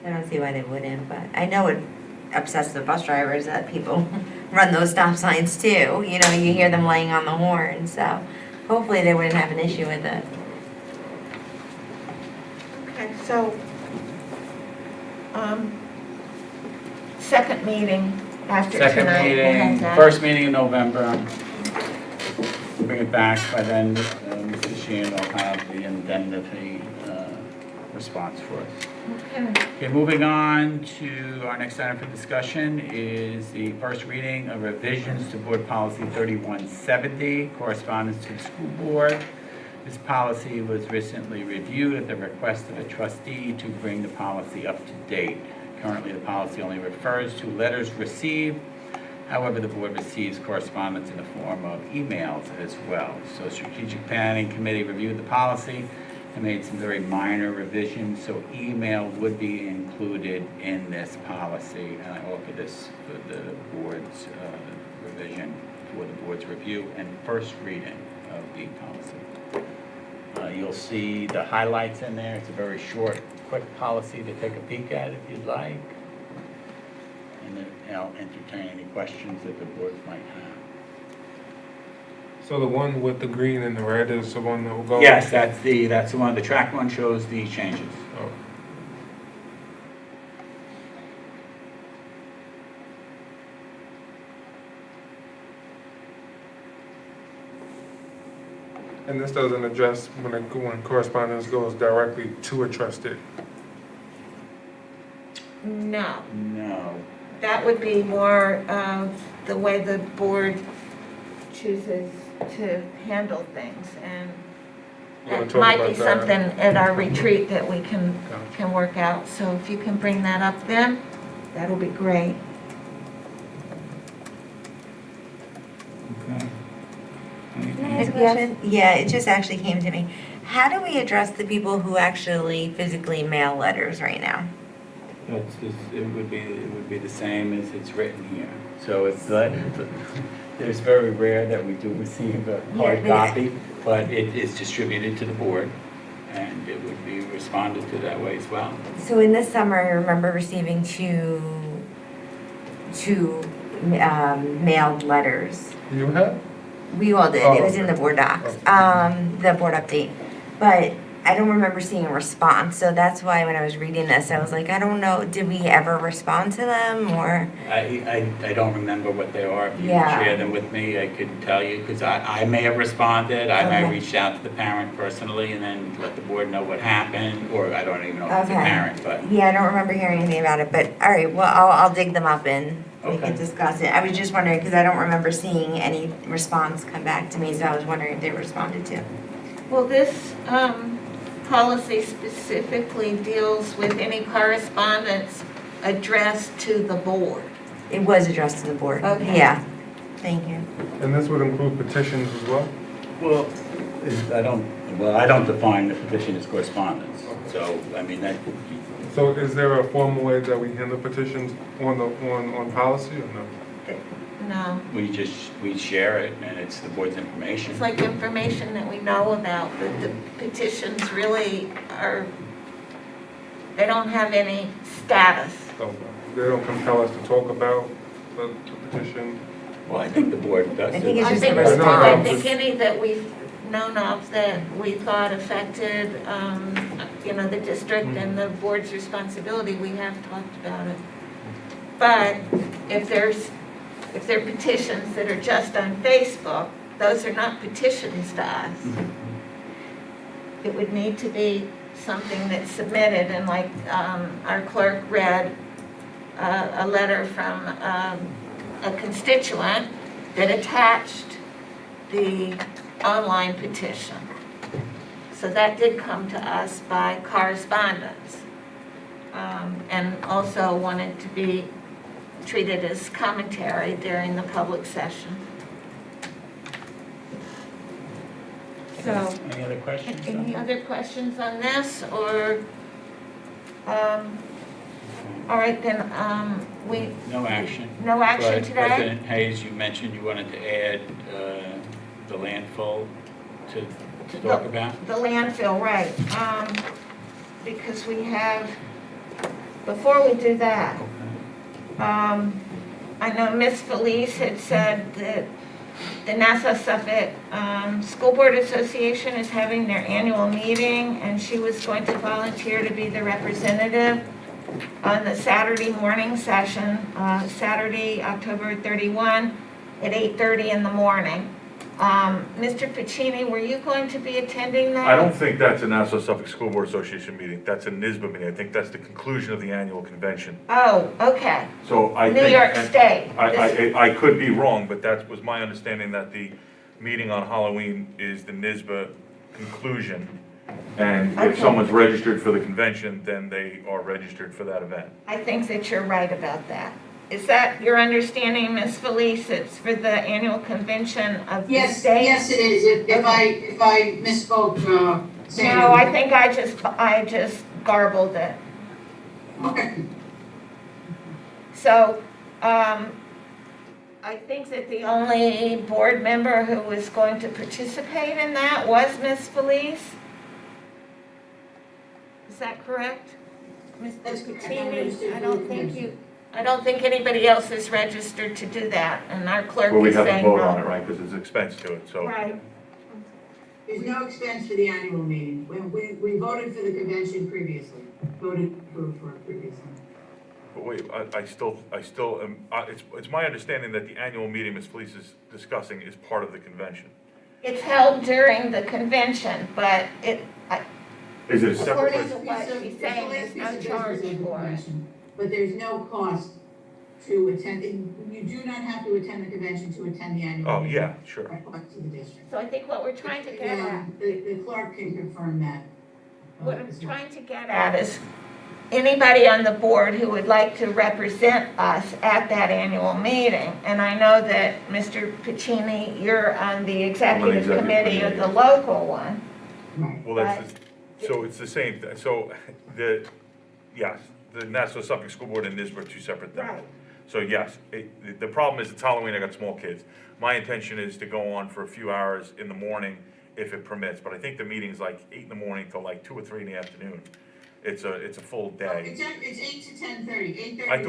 I don't see why they wouldn't, but I know it upsets the bus drivers that people run those stop signs too. You know, you hear them laying on the horn, so hopefully they wouldn't have an issue with it. Okay, so, second meeting after tonight. Second we'll meeting, have that. first meeting in November. Bring it back by then, Mr. Sheehan will have the indemnity response for us. Okay. Okay, moving on to our next item for discussion is the first reading of revisions to Board Policy 3170, correspondence to the school board. This policy was recently reviewed at the request of a trustee to bring the policy up to date. Currently, the policy only refers to letters received. However, the board receives correspondence in the form of emails as well. So Strategic Planning Committee reviewed the policy and made some very minor revisions, so email would be included in this policy. And I offer this for the board's revision for the board's review and first reading of the policy. You'll see the highlights in there. It's a very short, quick policy to take a peek at if you'd like. And then I'll entertain any questions that the board might have. So the one with the green and the red is the one that will go? Yes, that's the one. The track one shows the changes. Oh. And this doesn't address when correspondence goes directly to a trustee? No, No. that would be more of the way the board chooses to handle things, and We'll that talk might be about that. something at our retreat that we can work out. So if you can bring that up then, that'll be great. Okay. Can I ask a question? Yeah, it just actually came to me. How do we address the people who actually physically mail letters right now? That's just, it would be the same as it's written here. So it's like, there's very rare that we do receive a hard Yeah, copy, but it is distributed to the board, and it would be responded to that way as well. So in the summer, I remember receiving two mailed letters. You have? We all did, Oh, it was in okay. the board docs, the board update. But I don't remember seeing a response, so that's why when I was reading this, I was like, I don't know, did we ever respond to them, or? I don't remember what they are. If you Yeah. share them with me, I could tell you, because I may have responded, I may have Okay. reached out to the parent personally and then let the board know what happened, or I don't even know if it's a Okay. parent, but. Yeah, I don't remember hearing anything about it, but, all right, well, I'll dig them up and we can Okay. discuss it. I was just wondering, because I don't remember seeing any response come back to me, so I was wondering if they responded to. Well, this policy specifically deals with any correspondence addressed to the board. It was addressed to the board. Okay. Yeah, thank you. And this would include petitions as well? Well, I don't define the petition as correspondence, so, I mean, that, So is there a formal way that we handle petitions on policy or no? No. we share it, and it's the board's information. It's like information that we know about, but the petitions really are, they don't have any status. So they don't compel us to talk about the petition? Well, I think the board does. I think it. it's I just think, a response. I think any that we've known of that we thought affected, the district and the board's responsibility, we have talked about it. But if there are petitions that are just on Facebook, those are not petitions to us. It would need to be something that's submitted, and like our clerk read a letter from a constituent that attached the online petition. So that did come to us by correspondence, and also wanted to be treated as commentary during the public session. So, Any other questions? any other questions on this, or, all right, then, No action. no action But today? President Hayes, you mentioned you wanted to add the landfill to talk about? The landfill, right, because we have, before we do that, I know Miss Felice had said that the Nassau-Suffolk School Board Association is having their annual meeting, and she was going to volunteer to be the representative on the Saturday morning session, Saturday, October 31, at 8:30 in the morning. Mr. Pacini, were you going to be attending that? I don't think that's a Nassau Suffolk School Board Association meeting, that's a NISBA meeting, I think that's the conclusion of the annual convention. Oh, okay. So I New think. York and State. I could be wrong, but that was my understanding, that the meeting on Halloween is the NISBA conclusion. And if Okay. someone's registered for the convention, then they are registered for that event. I think that you're right about that. Is that your understanding, Ms. Felice? It's for the annual convention of the Yes, state? yes, it is. If I misspoke, saying. No, I think I just garbled it. Okay. So, I think that the only board member who was going to participate in that was Ms. Felice? Is that correct? Mr. That's correct. I Patini, understood I don't think anybody else is registered to do that, and our clerk Well, we is have to saying vote on it, no. right, because there's expense to it, so. Right, There's no expense for the annual meeting. We voted for the convention previously, voted for it previously. But wait, I still am, it's my understanding that the annual meeting Ms. Felice is discussing is part of the convention. it's held during the convention, but Is it a separate? according to what she's saying, there's no charge for it. But there's no cost to attend, you do not have to attend the convention to attend the annual Oh, meeting. yeah, sure. Right, up to the district. So I think what we're trying to get at, The clerk can confirm that. what I'm trying to get at is anybody on the board who would like to represent us at that annual meeting. And I know that, Mr. Pacini, you're on the executive executive committee of committee. the local one. Well, so it's the same, so yes, the Nassau Suffolk School Board and NISBA are two separate things. Right. So yes, the problem is it's Halloween, I got small kids. My intention is to go on for a few hours in the morning if it permits, but I think the meeting's like 8 in the morning till like 2 or 3 in the afternoon. It's a full day. It's 8 to 10:30, 8:30. I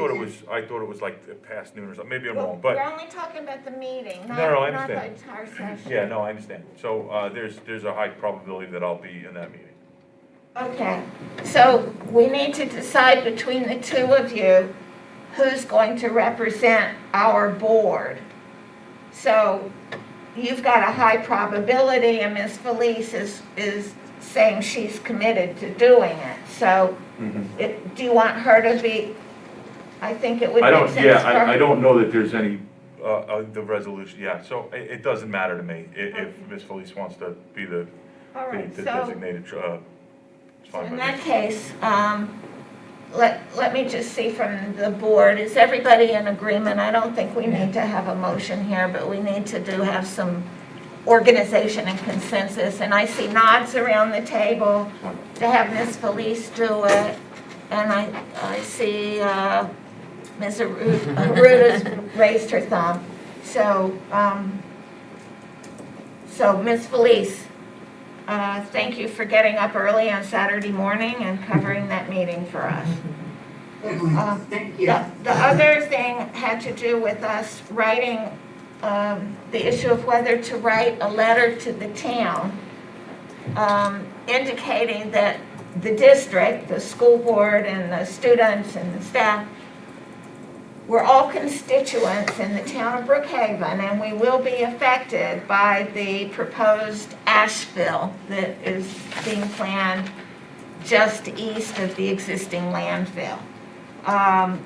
thought it was like past noon or something, maybe I'm Well, wrong, but, we're only talking about the meeting, No, no, I not the understand. entire session. yeah, no, I understand. So, there's a high probability that I'll be in that meeting. Okay, so we need to decide between the two of you who's going to represent our board. So you've got a high probability, and Ms. Felice is saying she's committed to doing it. So do you want her to be, I think it would I make don't, sense yeah, for her. I don't know that there's any, the resolution, yeah, so it doesn't matter to me if Ms. Felice wants to be the All right, the so designated, it's so fine in by that me. case, let me just see from the board, is everybody in agreement? I don't think we need to have a motion here, but we need to have some organization and consensus, and I see nods around the table to have Ms. Felice do it, and I see Ms. Aruta's raised her thumb. So, Ms. Felice, thank you for getting up early on Saturday morning and covering that meeting for us. Thank you. The other thing had to do with us writing, the issue of whether to write a letter to the town indicating that the district, the school board and the students and the staff, we're all constituents in the town of Brookhaven, and we will be affected by the proposed ash fill that is being planned just east of the existing landfill. I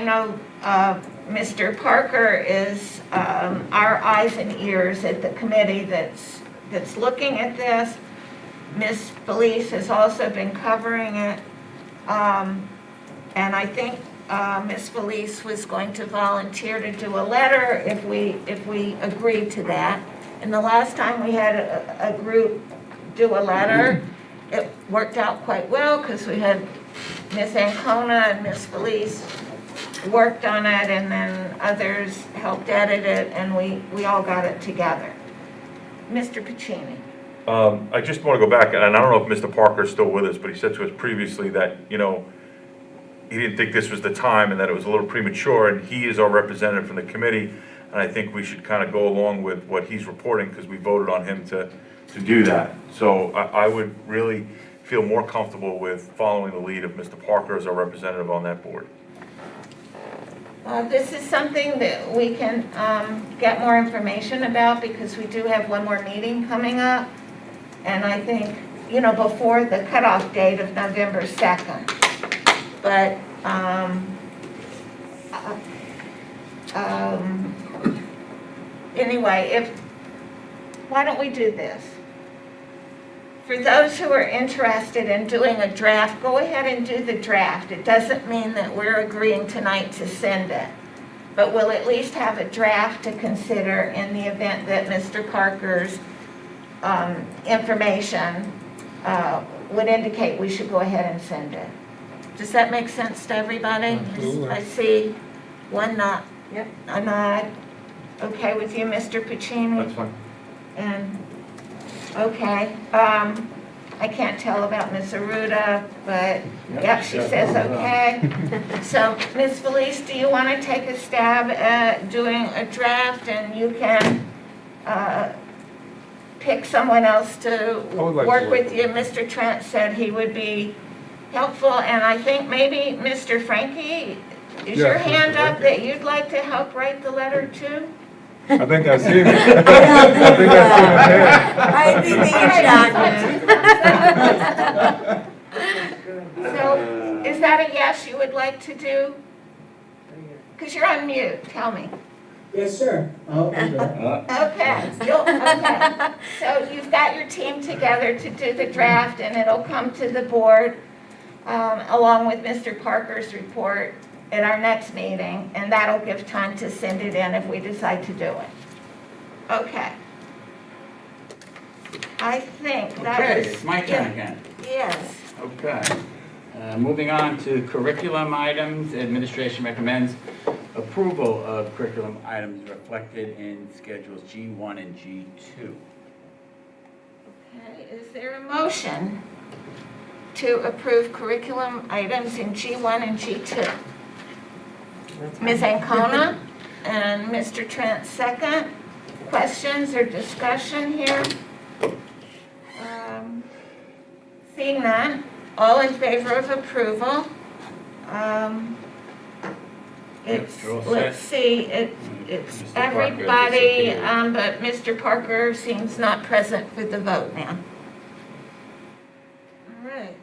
know Mr. Parker is our eyes and ears at the committee that's looking at this. Ms. Felice has also been covering it. And I think Ms. Felice was going to volunteer to do a letter if we agreed to that. And the last time we had a group do a letter, it worked out quite well because we had Ms. Ancona and Ms. Felice worked on it, and then others helped edit it, and we all got it together. Mr. Pacini. I just want to go back, and I don't know if Mr. Parker's still with us, but he said to us previously that, he didn't think this was the time and that it was a little premature, and he is our representative from the committee, and I think we should kind of go along with what he's reporting because we voted on him to do that. So I would really feel more comfortable with following the lead of Mr. Parker as our representative on that board. This is something that we can get more information about because we do have one more meeting coming up. And I think, before the cutoff date of November 2nd. But anyway, why don't we do this? For those who are interested in doing a draft, go ahead and do the draft. It doesn't mean that we're agreeing tonight to send it, but we'll at least have a draft to consider in the event that Mr. Parker's information would indicate we should go ahead and send it. Does that make sense to everybody? Absolutely. I see one nod. Yep. A nod. Okay with you, Mr. Pacini? That's fine. And, okay, I can't tell about Ms. Aruda, but, yep, she says okay. So, Ms. Felice, do you want to take a stab at doing a draft, and you can pick someone else to would like to work work with you? Mr. Trent said he would be helpful, and I think maybe Mr. Frankie, is your Yes, Mr. hand up Frankie. that you'd like to help write the letter too? I think I've seen it. I think I've seen it there. I think that you're So, is that a yes you would like to do? Because you're on mute, tell me. Yeah, sure. I'll do that. Okay, okay. So you've got your team together to do the draft, and it'll come to the board along with Mr. Parker's report at our next meeting, and that'll give time to send it in if we decide to do it. Okay. I think that was... Okay, it's my turn again. Yes. Okay. Moving on to curriculum items, administration recommends approval of curriculum items reflected in schedules G1 and G2. Okay, is there a motion to approve curriculum items in G1 and G2? Ms. Ancona and Mr. Trent second. Questions or discussion here? Seeing none, all in favor of approval? It's, You're all set. let's see, it's Mr. Parker everybody, disappeared. but Mr. Parker seems not present for the vote now. All right.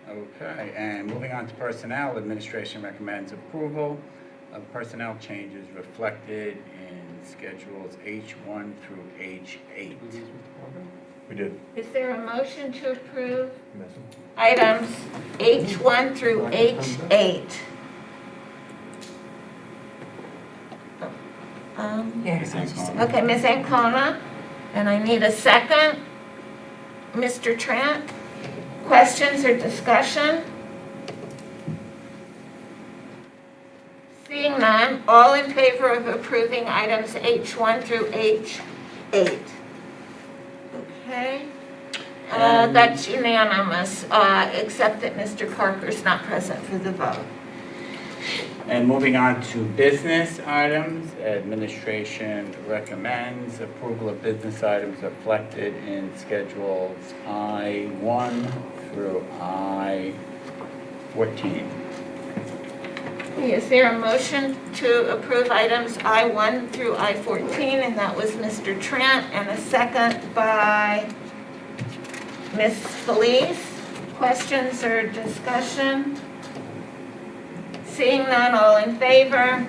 Okay, and moving on to personnel, administration recommends approval of personnel changes reflected in schedules H1 through H8. We did. Is there a motion to approve items H1 through H8? Okay, Ms. Ancona, and I need a second. Mr. Trent, questions or discussion? Seeing none, all in favor of approving items H1 through H8? Okay, that's unanimous, except that Mr. Parker's not present for the vote. And moving on to business items, administration recommends approval of business items reflected in schedules I-1 through I-14. Is there a motion to approve items I-1 through I-14? And that was Mr. Trent, and a second by Ms. Felice. Questions or discussion? Seeing none, all in favor?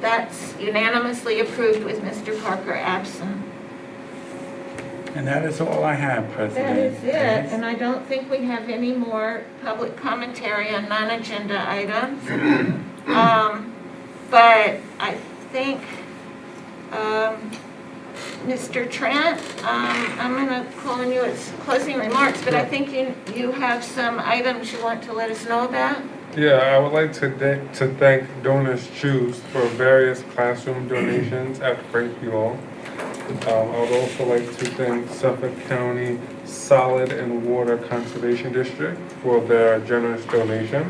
That's unanimously approved with Mr. Parker absent. And that is all I have, President. That is it, and I don't think we have any more public commentary on non-agenda items. But I think, Mr. Trent, I'm going to call on you as closing remarks, but I think you have some items you want to let us know about. Yeah, I would like to thank Donors Choose for various classroom donations at Frank P. Long. I would also like to thank Suffolk County Solid and Water Conservation District for their generous donation.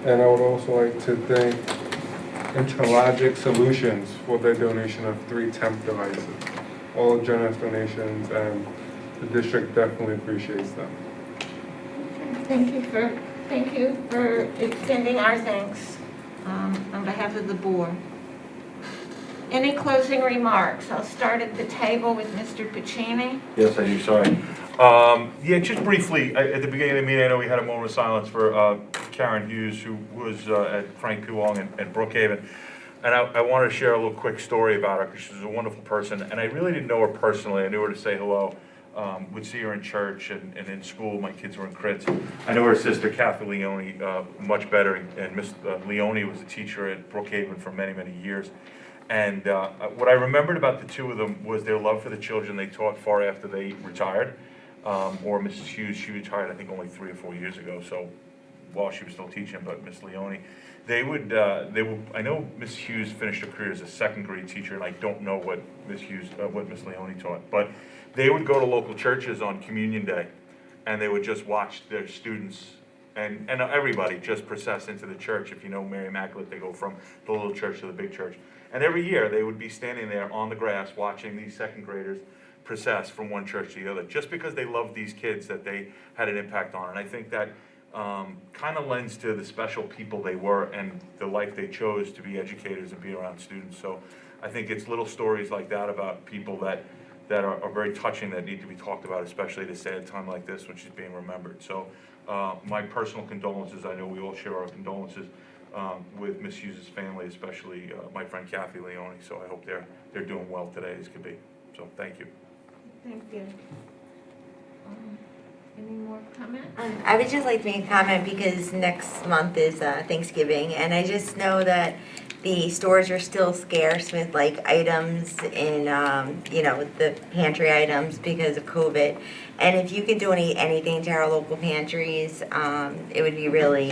And I would also like to thank Interlogic Solutions for their donation of 3 temp devices. All generous donations, and the district definitely appreciates them. Thank you for extending our thanks on behalf of the board. Any closing remarks? I'll start at the table with Mr. Pacini. Yes, I do, sorry. Yeah, just briefly, at the beginning of the meeting, I know we had a moment of silence for Karen Hughes, who was at Frank P. Long and Brookhaven. And I wanted to share a little quick story about her, because she was a wonderful person. And I really didn't know her personally. I knew her to say hello. Would see her in church and in school. My kids were in crits. I know her sister, Kathy Leone, much better. And Miss Leone was a teacher at Brookhaven for many, many years. And what I remembered about the two of them was their love for the children they taught far after they retired. Or Mrs. Hughes, she retired, I think, only 3 or 4 years ago. So while she was still teaching, but Miss Leone, they would, I know Miss Hughes finished her career as a second grade teacher, and I don't know what Miss Leone taught, but they would go to local churches on Communion Day, and they would just watch their students and everybody just process into the church. If you know Mary Immaculate, they go from the little church to the big church. And every year, they would be standing there on the grass watching these second graders process from one church to the other, just because they loved these kids that they had an impact on. And I think that kind of lends to the special people they were and the life they chose to be educators and be around students. So I think it's little stories like that about people that are very touching, that need to be talked about, especially at a sad time like this when she's being remembered. So my personal condolences. I know we all share our condolences with Miss Hughes' family, especially my friend Kathy Leone. So I hope they're doing well today as could be. So thank you. Thank you. Any more comments? I would just like to make a comment because next month is Thanksgiving, and I just know that the stores are still scarce with like items in, with the pantry items because of COVID. And if you could donate anything to our local pantries, it would be really,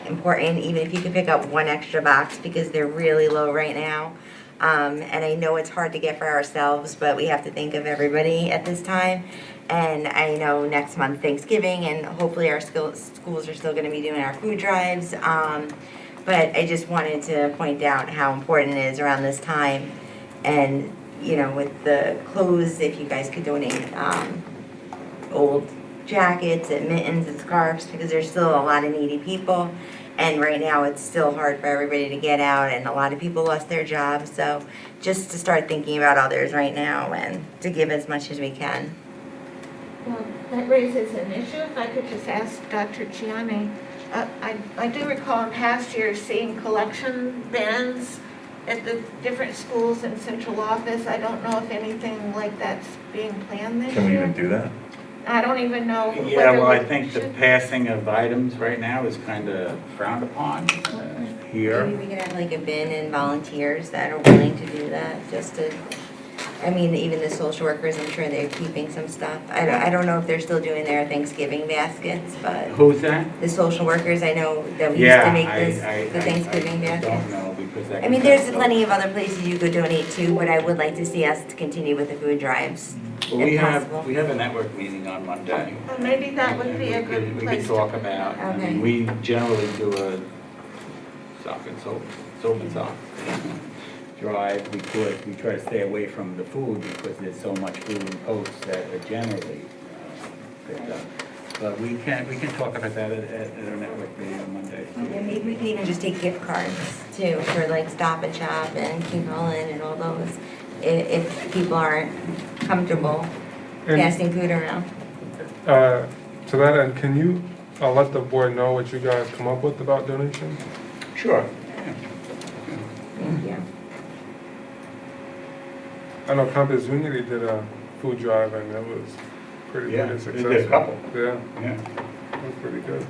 important, even if you could pick up 1 extra box because they're really low right now. And I know it's hard to get for ourselves, but we have to think of everybody at this time. And I know next month Thanksgiving, and hopefully our schools are still going to be doing our food drives. But I just wanted to point out how important it is around this time. And, with the clothes, if you guys could donate old jackets and mittens and scarves, because there's still a lot of needy people. And right now it's still hard for everybody to get out, and a lot of people lost their jobs. So just to start thinking about others right now and to give as much as we can. Well, that raises an issue. If I could just ask Dr. Gianni, I do recall in past years seeing collection bins at the different schools and central office. I don't know if anything like that's being planned this year. Can we even do that? I don't even know whether Yeah, well, I we think the should. passing of items right now is kind of frowned upon. here. Maybe we could have like a bin and volunteers that are willing to do that, just to, I mean, even the social workers, I'm sure they're keeping some stuff. I don't know if they're still doing their Thanksgiving baskets, but Who's that? the social workers, I know that we used Yeah, to make I the Thanksgiving I baskets. don't know because I mean, there's plenty of other places you could donate to, but I would like to see us to continue with the food drives. Well, we if have, possible. we have a network meeting on Monday. Well, maybe that would be a And we good could- place We to. could talk about, I Okay. mean, we generally do a sock and soap and sock drive. We try to stay away from the food because there's so much food in posts that are generally picked up. But we can talk about that at our network meeting on Monday. Yeah, maybe we could even just take gift cards too, for like Stop and Shop and King Cullen and all those, if people aren't comfortable And passing food around. to that end, can you let the board know what you guys come up with about donations? Sure. Thank you. I know Campus Unity did a food drive and it was pretty Yeah, pretty they successful. did a couple. Yeah, Yeah. it was pretty good.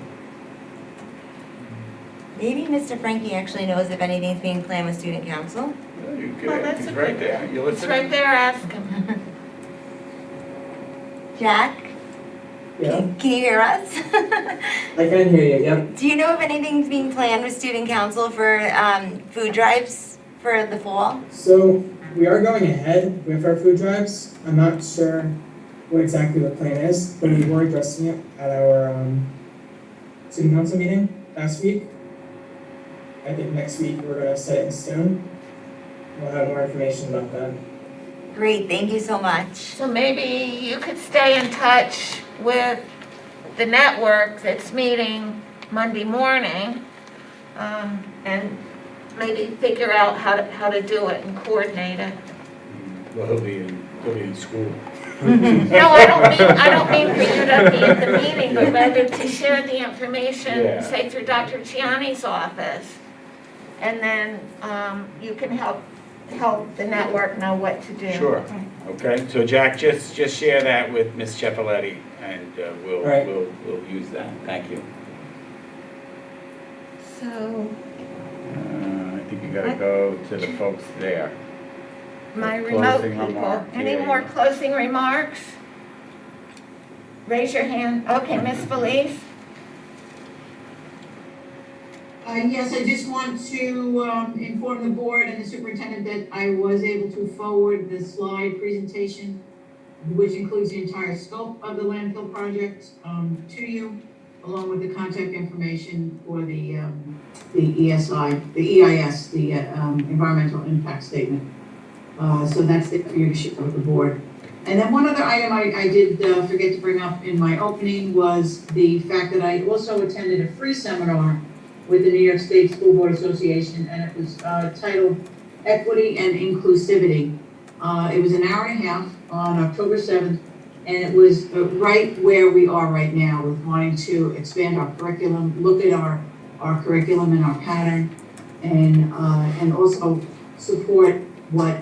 Maybe Mr. Frankie actually knows if anything's being planned with student council. Yeah, you Well, could, that's he's a right good- there. You It's listen. right there, ask him. Jack, Yeah, can you hear us? I can hear you, yep. Do you know if anything's being planned with student council for food drives for the fall? So we are going ahead with our food drives. I'm not sure what exactly the plan is, but we were addressing it at our student council meeting last week. I think next week we're gonna set it in stone. We'll have more information about that. Great, thank you so much. So maybe you could stay in touch with the network that's meeting Monday morning, and maybe figure out how to do it and coordinate it. Well, he'll be in school. No, I don't mean for you to be at the meeting, but rather to share the information, Yeah. say through Dr. Chiani's office. And then, you can help the network know what to do. Sure. Okay, so Jack, just share that with Ms. Cepoletti, and we'll Right. use that. Thank you. So, I think you gotta go to the folks there. my remote Closing people, remarks, any yeah. more closing remarks? Raise your hand. Okay, Ms. Felice? Yes, I just want to inform the board and the superintendent that I was able to forward the slide presentation, which includes the entire scope of the landfill project, to you, along with the contact information for the ESI, the EIS, the environmental impact statement. So that's it for you to share with the board. And then one other item I did forget to bring up in my opening was the fact that I also attended a free seminar with the New York State School Board Association, and it was titled Equity and Inclusivity. It was an hour and a half on October 7th, and it was right where we are right now with wanting to expand our curriculum, look at our curriculum and our pattern, and also support what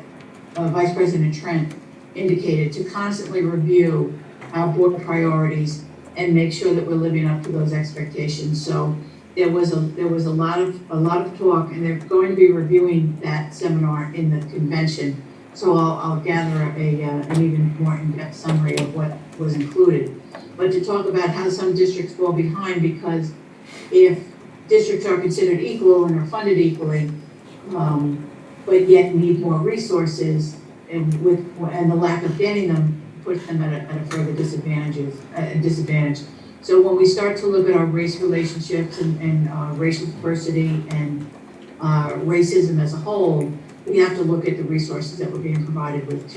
Vice President Trent indicated, to constantly review our board priorities and make sure that we're living up to those expectations. So there was a lot of talk, and they're going to be reviewing that seminar in the convention. So I'll gather an even more in-depth summary of what was included. But to talk about how some districts fall behind, because if districts are considered equal and are funded equally, but yet need more resources, and the lack of getting them puts them at a further disadvantage. So when we start to look at our race relationships and racial diversity and racism as a whole, we have to look at the resources that we're being provided with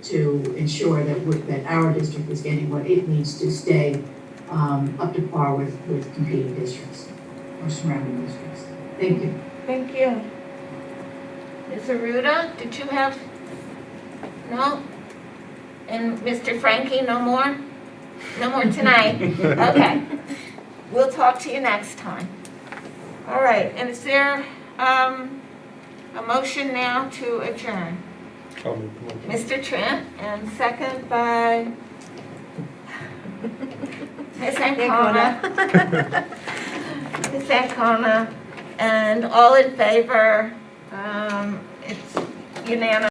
to ensure that our district is getting what it needs to stay up to par with competing districts or surrounding districts. Thank you. Thank you. Ms. Aruda, did you have? No? And Mr. Frankie, no more? No more tonight? Okay. We'll talk to you next time. All right, and is there a motion now to adjourn? I'll make the motion. Mr. Trent, and second by Ms. Ancona. Ms. Ancona. And all in favor, it's unanimous.